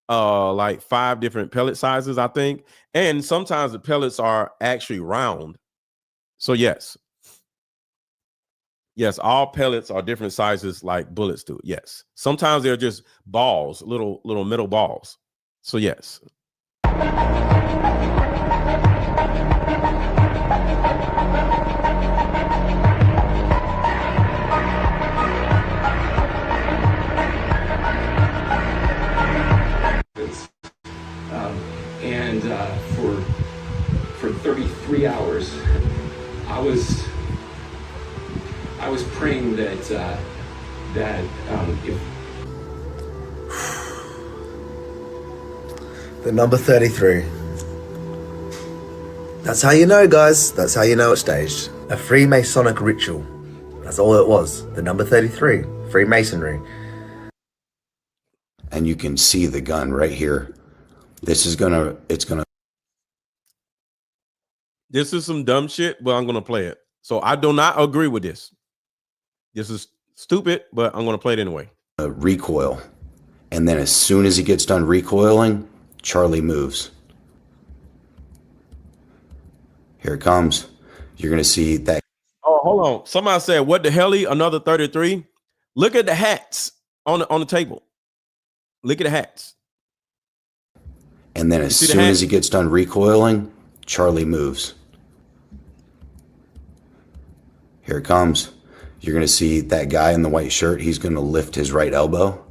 like 5 different pellet sizes, I think. And sometimes the pellets are actually round. So yes, all pellets are different sizes like bullets do. Yes, sometimes they're just balls, little metal balls. So yes. And for 33 hours. I was praying that if the number 33. That's how you know, guys. That's how you know it's staged. A Freemasonic ritual. That's all it was. The number 33. Freemasonry. And you can see the gun right here. This is gonna. This is some dumb shit, but I'm gonna play it. So I do not agree with this. This is stupid, but I'm gonna play it anyway. Recoil, and then as soon as he gets done recoiling, Charlie moves. Here it comes. You're gonna see that. Oh, hold on. Somebody said, "What the hell? Another 33?" Look at the hats on the table. Look at the hats. And then as soon as he gets done recoiling, Charlie moves. Here it comes. You're going to see that guy in the white shirt. He's going to lift his right elbow.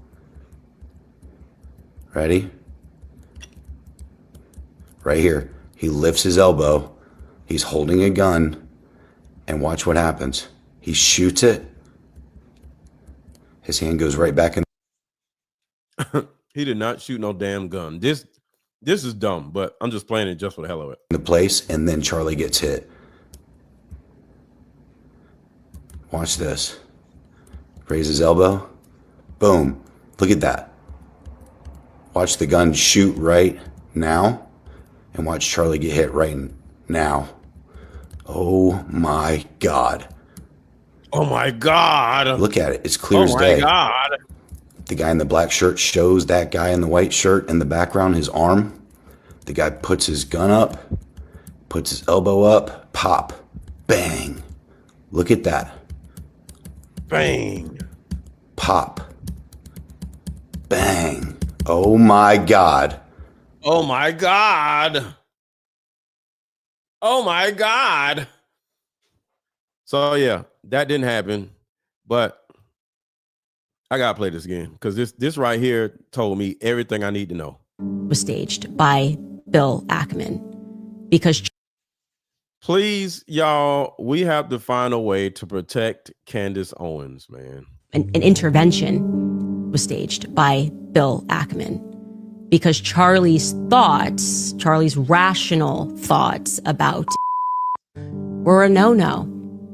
Ready? Right here. He lifts his elbow. He's holding a gun. And watch what happens. He shoots it. His hand goes right back in. He did not shoot no damn gun. This is dumb, but I'm just playing it just for the hell of it. The place, and then Charlie gets hit. Watch this. Raise his elbow. Boom. Look at that. Watch the gun shoot right now, and watch Charlie get hit right now. Oh my God. Oh my God. Look at it. It's clear as day. Oh my God. The guy in the black shirt shows that guy in the white shirt in the background, his arm. The guy puts his gun up, puts his elbow up, pop, bang. Look at that. Bang. Pop. Bang. Oh my God. Oh my God. Oh my God. So yeah, that didn't happen, but I gotta play this again because this right here told me everything I need to know. Was staged by Bill Ackman because please, y'all, we have to find a way to protect Candace Owens, man. An intervention was staged by Bill Ackman because Charlie's rational thoughts about were a no-no.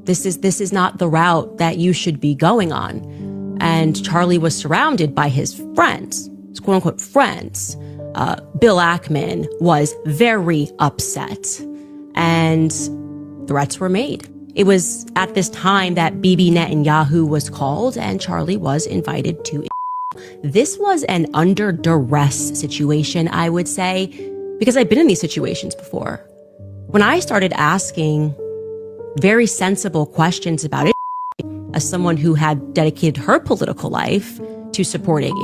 This is not the route that you should be going on. And Charlie was surrounded by his friends, his quote unquote friends. Bill Ackman was very upset and threats were made. It was at this time that Bibi Netanyahu was called and Charlie was invited to. This was an under duress situation, I would say, because I've been in these situations before. When I started asking very sensible questions about it, as someone who had dedicated her political life to supporting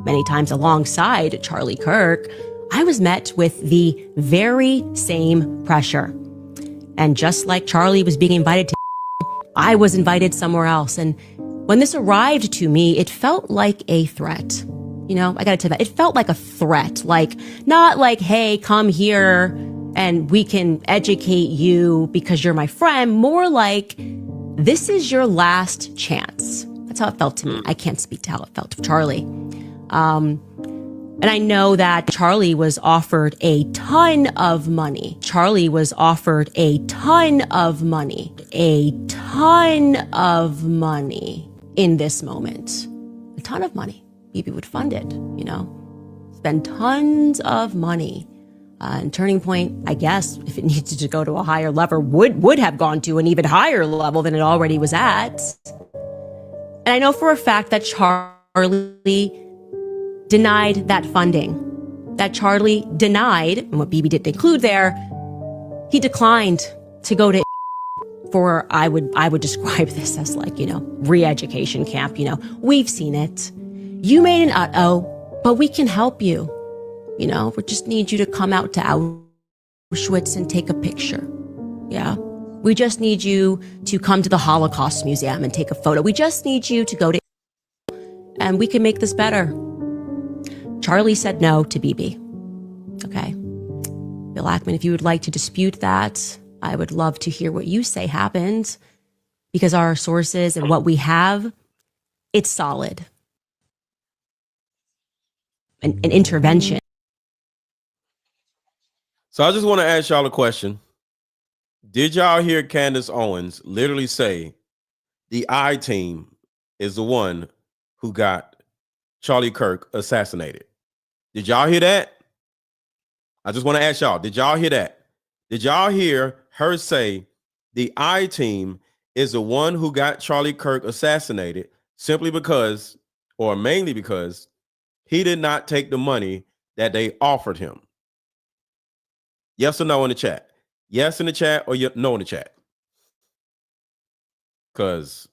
many times alongside Charlie Kirk, I was met with the very same pressure. And just like Charlie was being invited to, I was invited somewhere else. And when this arrived to me, it felt like a threat. You know, I gotta tell you that. It felt like a threat. Like, not like, hey, come here and we can educate you because you're my friend. More like, this is your last chance. That's how it felt to me. I can't speak to how it felt to Charlie. And I know that Charlie was offered a ton of money. Charlie was offered a ton of money in this moment. A ton of money. Bibi would fund it, you know, spend tons of money. And Turning Point, I guess, if it needed to go to a higher level, would have gone to an even higher level than it already was at. And I know for a fact that Charlie denied that funding. That Charlie denied, and what Bibi didn't include there, he declined to go to for, I would describe this as like, you know, re-education camp. You know, we've seen it. You made an but we can help you. You know, we just need you to come out to Auschwitz and take a picture. Yeah. We just need you to come to the Holocaust Museum and take a photo. We just need you to go to, and we can make this better. Charlie said no to Bibi. Okay. Bill Ackman, if you would like to dispute that, I would love to hear what you say happened, because our sources and what we have, it's solid. An intervention. So I just want to ask y'all a question. Did y'all hear Candace Owens literally say the I team is the one who got Charlie Kirk assassinated? Did y'all hear that? I just want to ask y'all, did y'all hear that? Did y'all hear her say the I team is the one who got Charlie Kirk assassinated simply because, or mainly because, he did not take the money that they offered him? Yes or no in the chat? Yes in the chat or no in the chat? Because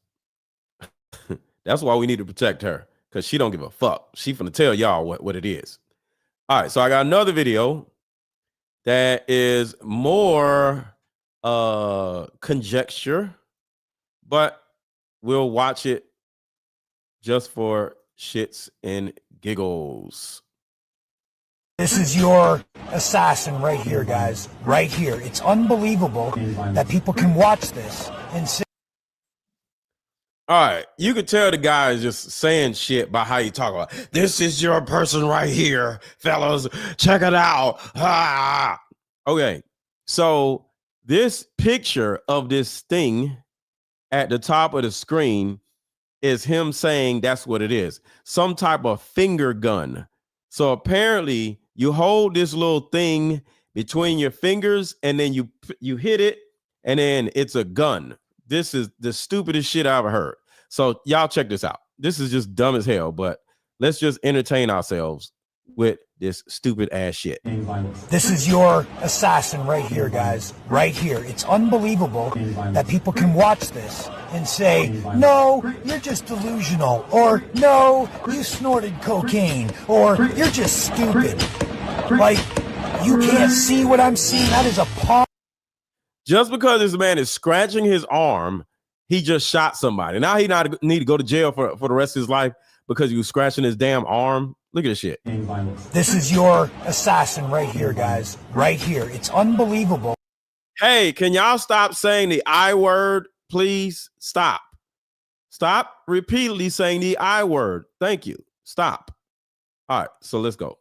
that's why we need to protect her, because she don't give a fuck. She finna tell y'all what it is. All right, so I got another video that is more conjecture, but we'll watch it just for shits and giggles. This is your assassin right here, guys. Right here. It's unbelievable that people can watch this and say, All right, you could tell the guy is just saying shit by how you talk about. This is your person right here, fellas. Check it out. Ah. Okay, so this picture of this thing at the top of the screen is him saying that's what it is. Some type of finger gun. So apparently you hold this little thing between your fingers and then you hit it and then it's a gun. This is the stupidest shit I ever heard. So y'all check this out. This is just dumb as hell, but let's just entertain ourselves with this stupid ass shit. This is your assassin right here, guys. Right here. It's unbelievable that people can watch this and say, no, you're just delusional, or no, you snorted cocaine, or you're just stupid. Like, you can't see what I'm seeing. That is a palm. Just because this man is scratching his arm, he just shot somebody. Now he not need to go to jail for the rest of his life because he was scratching his damn arm. Look at this shit. This is your assassin right here, guys. Right here. It's unbelievable. Hey, can y'all stop saying the I word, please? Stop. Stop repeatedly saying the I word. Thank you. Stop. All right, so let's go.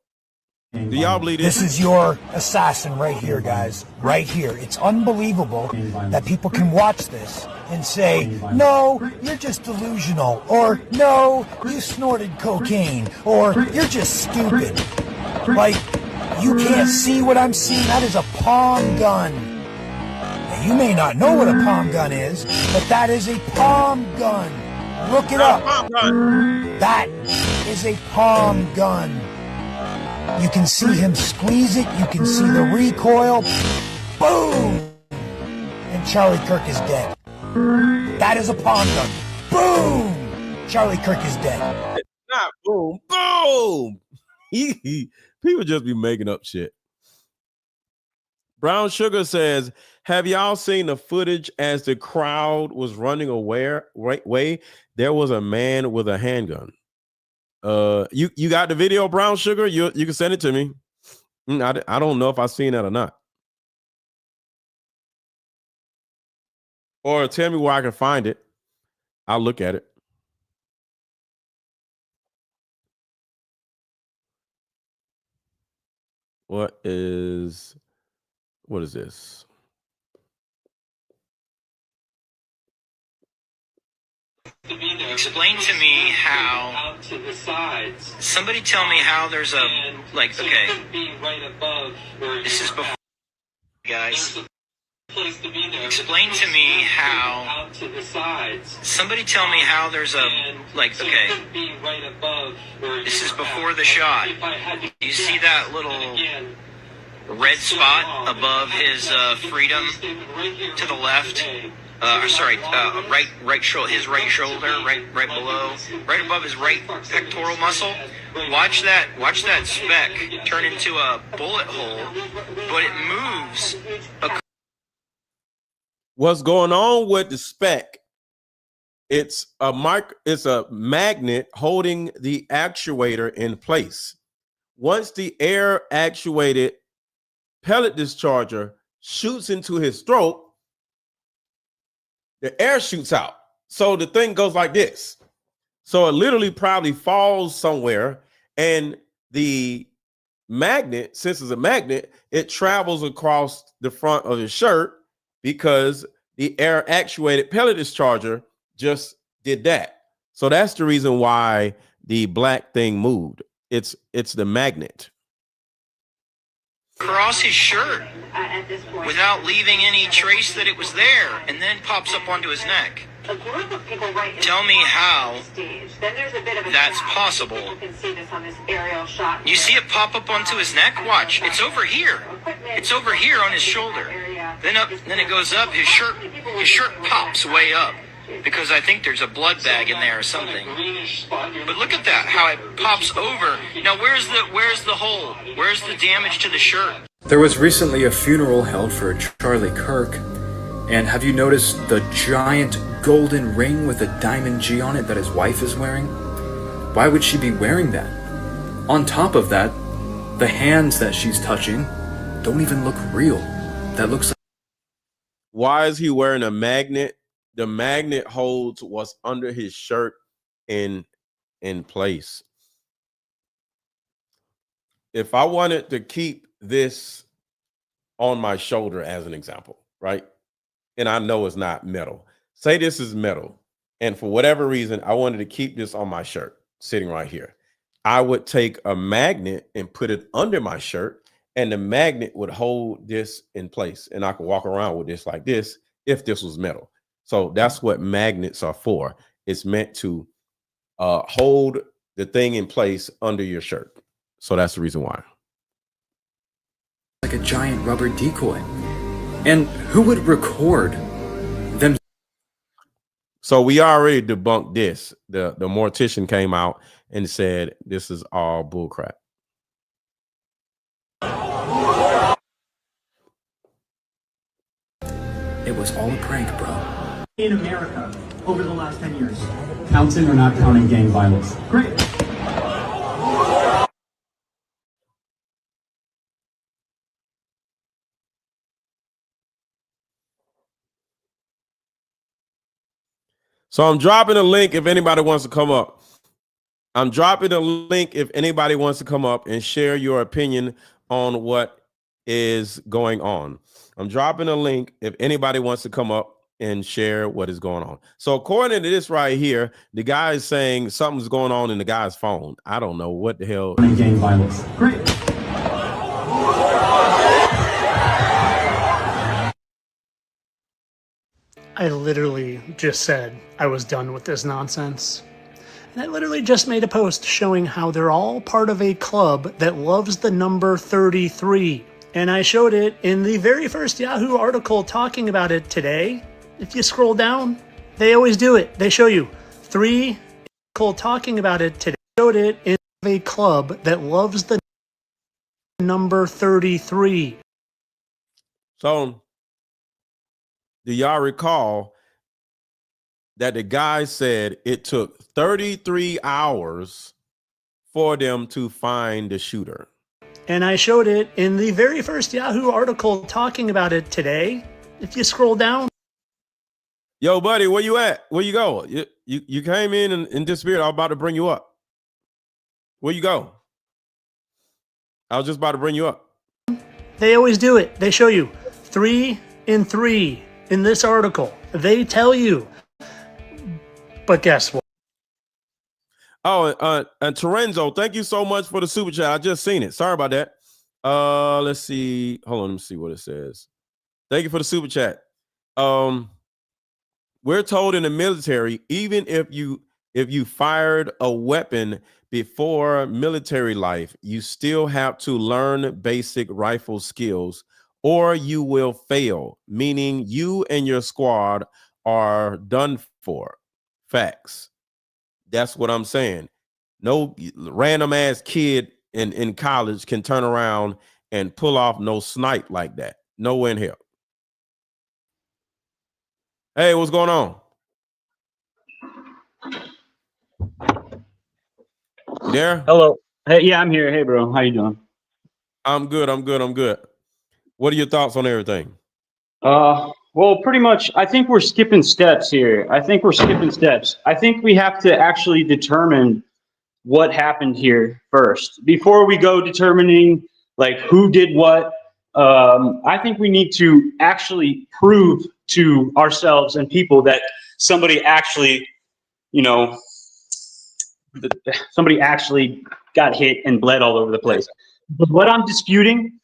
Do y'all believe this? This is your assassin right here, guys. Right here. It's unbelievable that people can watch this and say, no, you're just delusional, or no, you snorted cocaine, or you're just stupid. Like, you can't see what I'm seeing. That is a palm gun. Now, you may not know what a palm gun is, but that is a palm gun. Look it up. That is a palm gun. You can see him squeeze it. You can see the recoil. Boom! And Charlie Kirk is dead. That is a palm gun. Boom! Charlie Kirk is dead. Not boom. Boom! People just be making up shit. Brown Sugar says, have y'all seen the footage as the crowd was running away? There was a man with a handgun. You got the video, Brown Sugar? You can send it to me. I don't know if I've seen that or not. Or tell me where I can find it. I'll look at it. What is this? Explain to me how. To the sides. Somebody tell me how there's a like. Okay. Be right above where this is before, guys. Place to be there. Explain to me how. Out to the sides. Somebody tell me how there's a like. Okay. Be right above where this is before the shot. You see that little red spot above his freedom to the left? Right shoulder, his right shoulder, right below, right above his right pectoral muscle. Watch that speck turn into a bullet hole, but it moves. What's going on with the speck? It's a magnet holding the actuator in place. Once the air actuated pellet discharger shoots into his throat, the air shoots out. So the thing goes like this. So it literally probably falls somewhere, and the magnet, since it's a magnet, it travels across the front of his shirt because the air actuated pellet discharger just did that. So that's the reason why the black thing moved. It's the magnet. Across his shirt without leaving any trace that it was there, and then pops up onto his neck. Tell me how that's possible. You see it pop up onto his neck? Watch, it's over here. It's over here on his shoulder. Then it goes up. His shirt pops way up because I think there's a blood bag in there or something. But look at that, how it pops over. Now where's the hole? Where's the damage to the shirt? There was recently a funeral held for Charlie Kirk, and have you noticed the giant golden ring with a diamond G on it that his wife is wearing? Why would she be wearing that? On top of that, the hands that she's touching don't even look real. That looks like... Why is he wearing a magnet the magnet holds what's under his shirt in place. If I wanted to keep this on my shoulder as an example, right? And I know it's not metal. Say this is metal. And for whatever reason, I wanted to keep this on my shirt sitting right here. I would take a magnet and put it under my shirt, and the magnet would hold this in place. And I could walk around with this like this if this was metal. So that's what magnets are for. It's meant to hold the thing in place under your shirt. So that's the reason why. Like a giant rubber decoy. And who would record them? So we already debunked this. The mortician came out and said this is all bullcrap. It was all a prank, bro. In America over the last 10 years. Counting or not counting gang violence? Great. So I'm dropping a link if anybody wants to come up. I'm dropping a link if anybody wants to come up and share your opinion on what is going on. I'm dropping a link if anybody wants to come up and share what is going on. So according to this right here, the guy is saying something's going on in the guy's phone. I don't know what the hell. Gang violence. Great. I literally just said I was done with this nonsense. And I literally just made a post showing how they're all part of a club that loves the number 33. And I showed it in the very first Yahoo article talking about it today. If you scroll down, they always do it. They show you 3 article talking about it today. I showed it in a club that loves the number 33. So do y'all recall that the guy said it took 33 hours for them to find the shooter? And I showed it in the very first Yahoo article talking about it today. If you scroll down. Yo, buddy, where you at? Where you go? You came in and disappeared. I was about to bring you up. Where you go? I was just about to bring you up. They always do it. They show you 3 in 3 in this article. They tell you. But guess what? Oh, and Terenzo, thank you so much for the super chat. I just seen it. Sorry about that. Let's see. Hold on, let me see what it says. Thank you for the super chat. We're told in the military, even if you fired a weapon before military life, you still have to learn basic rifle skills or you will fail, meaning you and your squad are done for. Facts. That's what I'm saying. No random ass kid in college can turn around and pull off no snipe like that. Nowhere in here. Hey, what's going on? You there? Hello. Hey, yeah, I'm here. Hey, bro. How you doing? I'm good. I'm good. What are your thoughts on everything? Well, pretty much, I think we're skipping steps here. I think we have to actually determine what happened here first before we go determining like who did what. I think we need to actually prove to ourselves and people that somebody actually, somebody actually got hit and bled all over the place. But what I'm disputing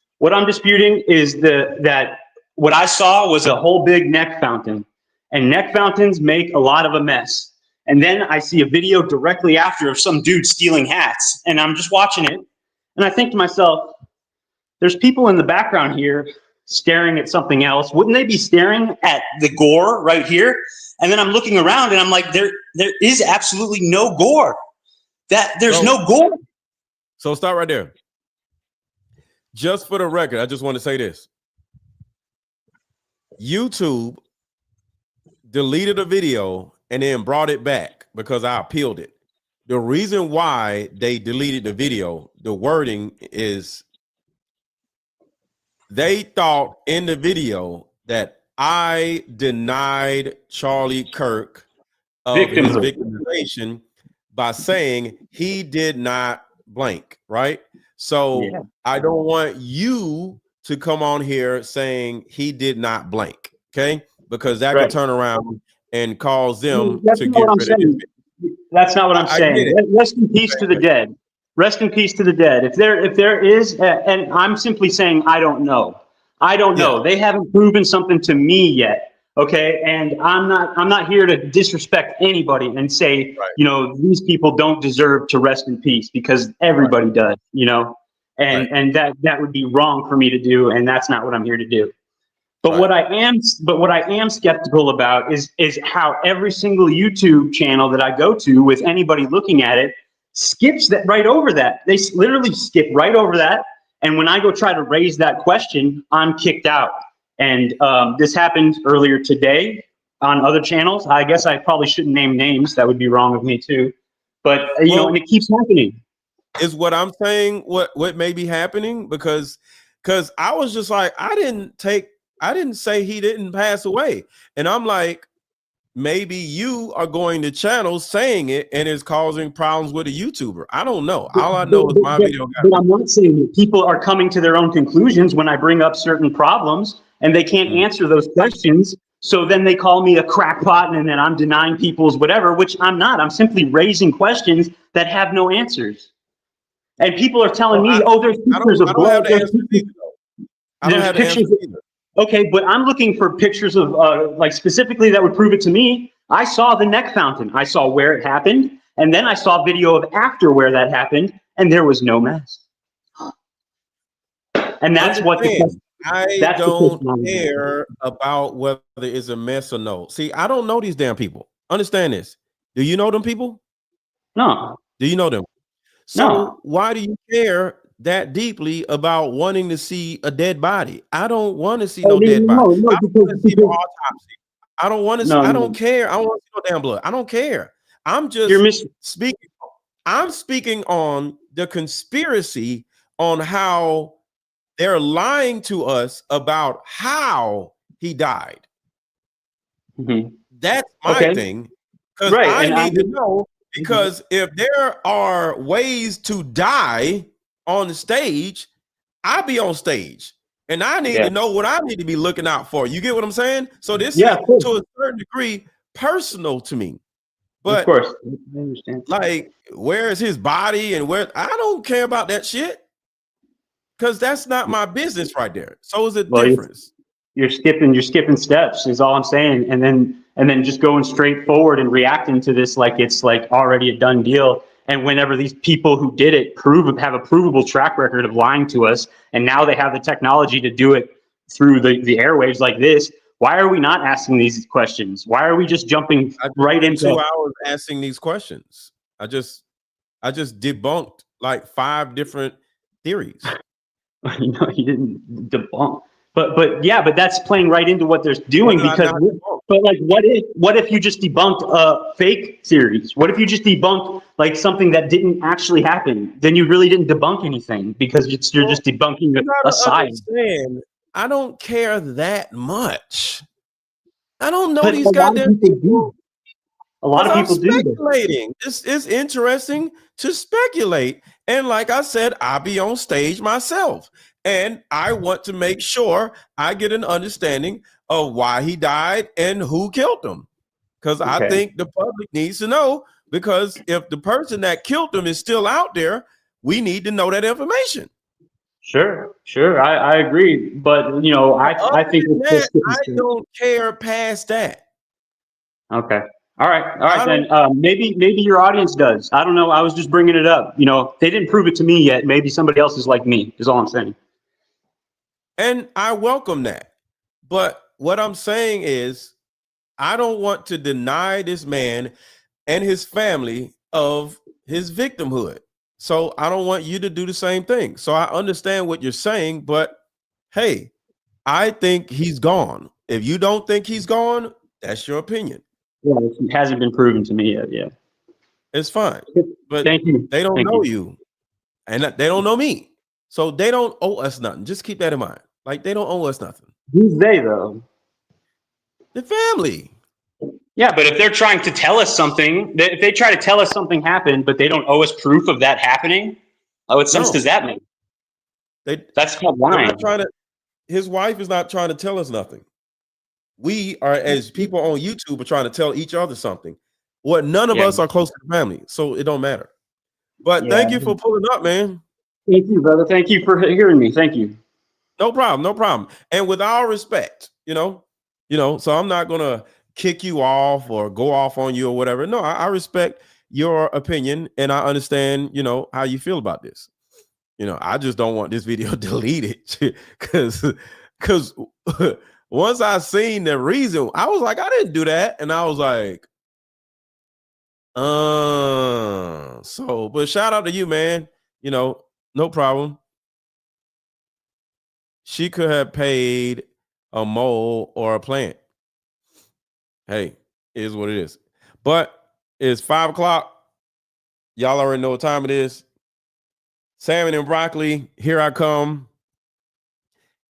is that what I saw was a whole big neck fountain, and neck fountains make a lot of a mess. And then I see a video directly after of some dude stealing hats, and I'm just watching it, and I think to myself, there's people in the background here staring at something else. Wouldn't they be staring at the gore right here? And then I'm looking around, and I'm like, there is absolutely no gore. There's no gore. So start right there. Just for the record, I just want to say this. YouTube deleted a video and then brought it back because I appealed it. The reason why they deleted the video, the wording is they thought in the video that I denied Charlie Kirk of his victimization by saying he did not blank, right? So I don't want you to come on here saying he did not blank, okay? Because that could turn around and cause them That's to not get what I'm rid of saying. That's not what I'm saying. Rest in peace to the dead. Rest in peace to the dead. If there is, and I'm simply saying I don't know. I don't know. They haven't proven something to me yet. Okay, and I'm not here to disrespect anybody and say, you know, these people don't deserve to rest in peace, because everybody does, you know, and that would be wrong for me to do, and that's not what I'm here to do. But what I am skeptical about is how every single YouTube channel that I go to, with anybody looking at it, skips that right over that. They literally skip right over that. And when I go try to raise that question, I'm kicked out. And this happened earlier today on other channels. I guess I probably shouldn't name names. That would be wrong of me too. But you know, and it keeps happening. Is what I'm saying what may be happening, because I was just like, I didn't say he didn't pass away. And I'm like, maybe you are going to channels saying it and it's causing problems with a YouTuber. I don't know. All I know is my video got. But I'm not saying that. People are coming to their own conclusions when I bring up certain problems, and they can't answer those questions. So then they call me a crackpot, and then I'm denying people's whatever, which I'm not. I'm simply raising questions that have no answers. And people are telling me, oh, there's pictures of blood. There's pictures. Okay, but I'm looking for pictures of, like, specifically that would prove it to me. I saw the neck fountain. I saw where it happened, and then I saw video of after where that happened, and there was no mess. And that's what I don't care about whether it's a mess or no. See, I don't know these damn people. Understand this. Do you know them people? No. Do you know them? So why do you care that deeply about wanting to see a dead body? I don't want to see no dead body. I want to see the autopsy. I don't want to see, I don't care. I don't want to see no damn blood. I don't care. I'm just speaking. I'm speaking on the conspiracy, on how they're lying to us about how he died. That's my thing. Because I need to know, because if there are ways to die on the stage, I'll be on stage, and I need to know what I need to be looking out for. You get what I'm saying? So this is to a certain degree personal to me. But of course, I understand. Like, where is his body, and where? I don't care about that shit, because that's not my business right there. So is it difference? You're skipping steps is all I'm saying, and then just going straight forward and reacting to this like it's like already a done deal. And whenever these people who did it have a provable track record of lying to us, and now they have the technology to do it through the airwaves like this, why are we not asking these questions? Why are we just jumping right into 2 hours asking these questions? I just debunked like 5 different theories. You know, you didn't debunk. But that's playing right into what they're doing, because but like what if you just debunked a fake series? What if you just debunked like something that didn't actually happen? Then you really didn't debunk anything, because you're just debunking a side. I don't care that much. I don't know these goddamn people. A lot of people do. Speculating. It's interesting to speculate. And like I said, I'll be on stage myself. And I want to make sure I get an understanding of why he died and who killed him. Because I think the public needs to know, because if the person that killed him is still out there, we need to know that information. Sure. I agree. But, you know, I think I don't care past that. Okay. All right. Then maybe your audience does. I don't know. I was just bringing it up. You know, they didn't prove it to me yet. Maybe somebody else is like me, is all I'm saying. And I welcome that. But what I'm saying is, I don't want to deny this man and his family of his victimhood. So I don't want you to do the same thing. So I understand what you're saying, but hey, I think he's gone. If you don't think he's gone, that's your opinion. Yeah, it hasn't been proven to me yet. Yeah, it's fine. But thank you. They don't know you, and they don't know me. So they don't owe us nothing. Just keep that in mind. Like, they don't owe us nothing. Who's they though? The family. Yeah, but if they're trying to tell us something, if they try to tell us something happened, but they don't owe us proof of that happening, what sense does that make? That's called lying. His wife is not trying to tell us nothing. We are, as people on YouTube, are trying to tell each other something. What none of us are close to the family, so it don't matter. But thank you for pulling up, man. Thank you, brother. Thank you for hearing me. Thank you. No problem, no problem. And with all respect, you know, so I'm not gonna kick you off or go off on you or whatever. No, I respect your opinion and I understand, how you feel about this. I just don't want this video deleted because once I seen the reason, I was like, I didn't do that. And I was like, but shout out to you, man. No problem. She could have paid a mole or a plant. Hey, it is what it is. But it's 5 o'clock. Y'all already know what time it is. Salmon and broccoli, here I come.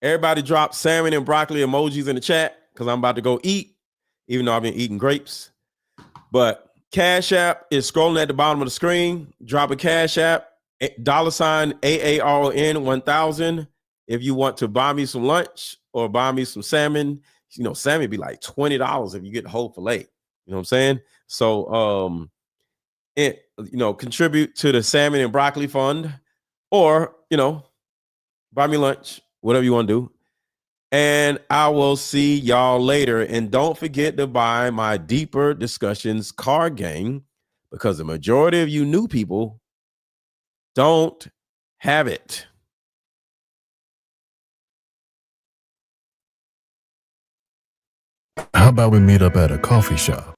Everybody drop salmon and broccoli emojis in the chat because I'm about to go eat, even though I've been eating grapes. But Cash App is scrolling at the bottom of the screen. Drop a Cash App, $AARN1000 if you want to buy me some lunch or buy me some salmon. Salmon be like $20 if you get the whole fillet. You know what I'm saying? So contribute to the salmon and broccoli fund or, buy me lunch, whatever you want to do. And I will see y'all later. And don't forget to buy my Deeper Discussions card game because the majority of you new people don't have it. How about we meet up at a coffee shop?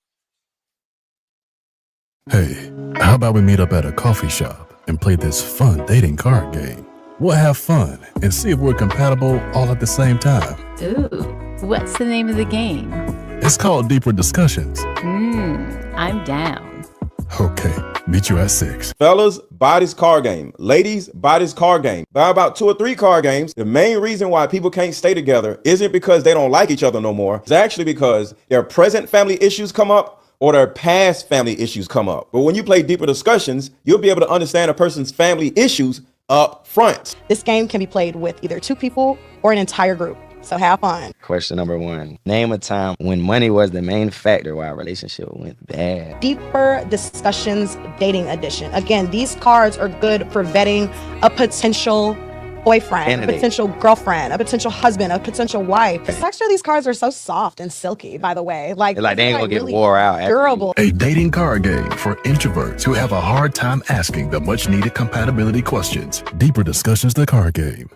Hey, how about we meet up at a coffee shop and play this fun dating card game? We'll have fun and see if we're compatible all at the same time. Ooh, what's the name of the game? It's called Deeper Discussions. I'm down. Okay, meet you at 6. Fellas, buy this card game. Ladies, buy this card game. Buy about 2 or 3 card games. The main reason why people can't stay together isn't because they don't like each other no more. It's actually because their present family issues come up or their past family issues come up. But when you play Deeper Discussions, you'll be able to understand a person's family issues up front. This game can be played with either 2 people or an entire group. So have fun. Question number 1. Name a time when money was the main factor why a relationship went bad. Deeper Discussions Dating Edition. Again, these cards are good for vetting a potential boyfriend, a potential girlfriend, a potential husband, a potential wife. The texture of these cards are so soft and silky, by the way. Like they ain't gonna get really wore out. Durable. A dating card game for introverts who have a hard time asking the much needed compatibility questions. Deeper Discussions, the card game.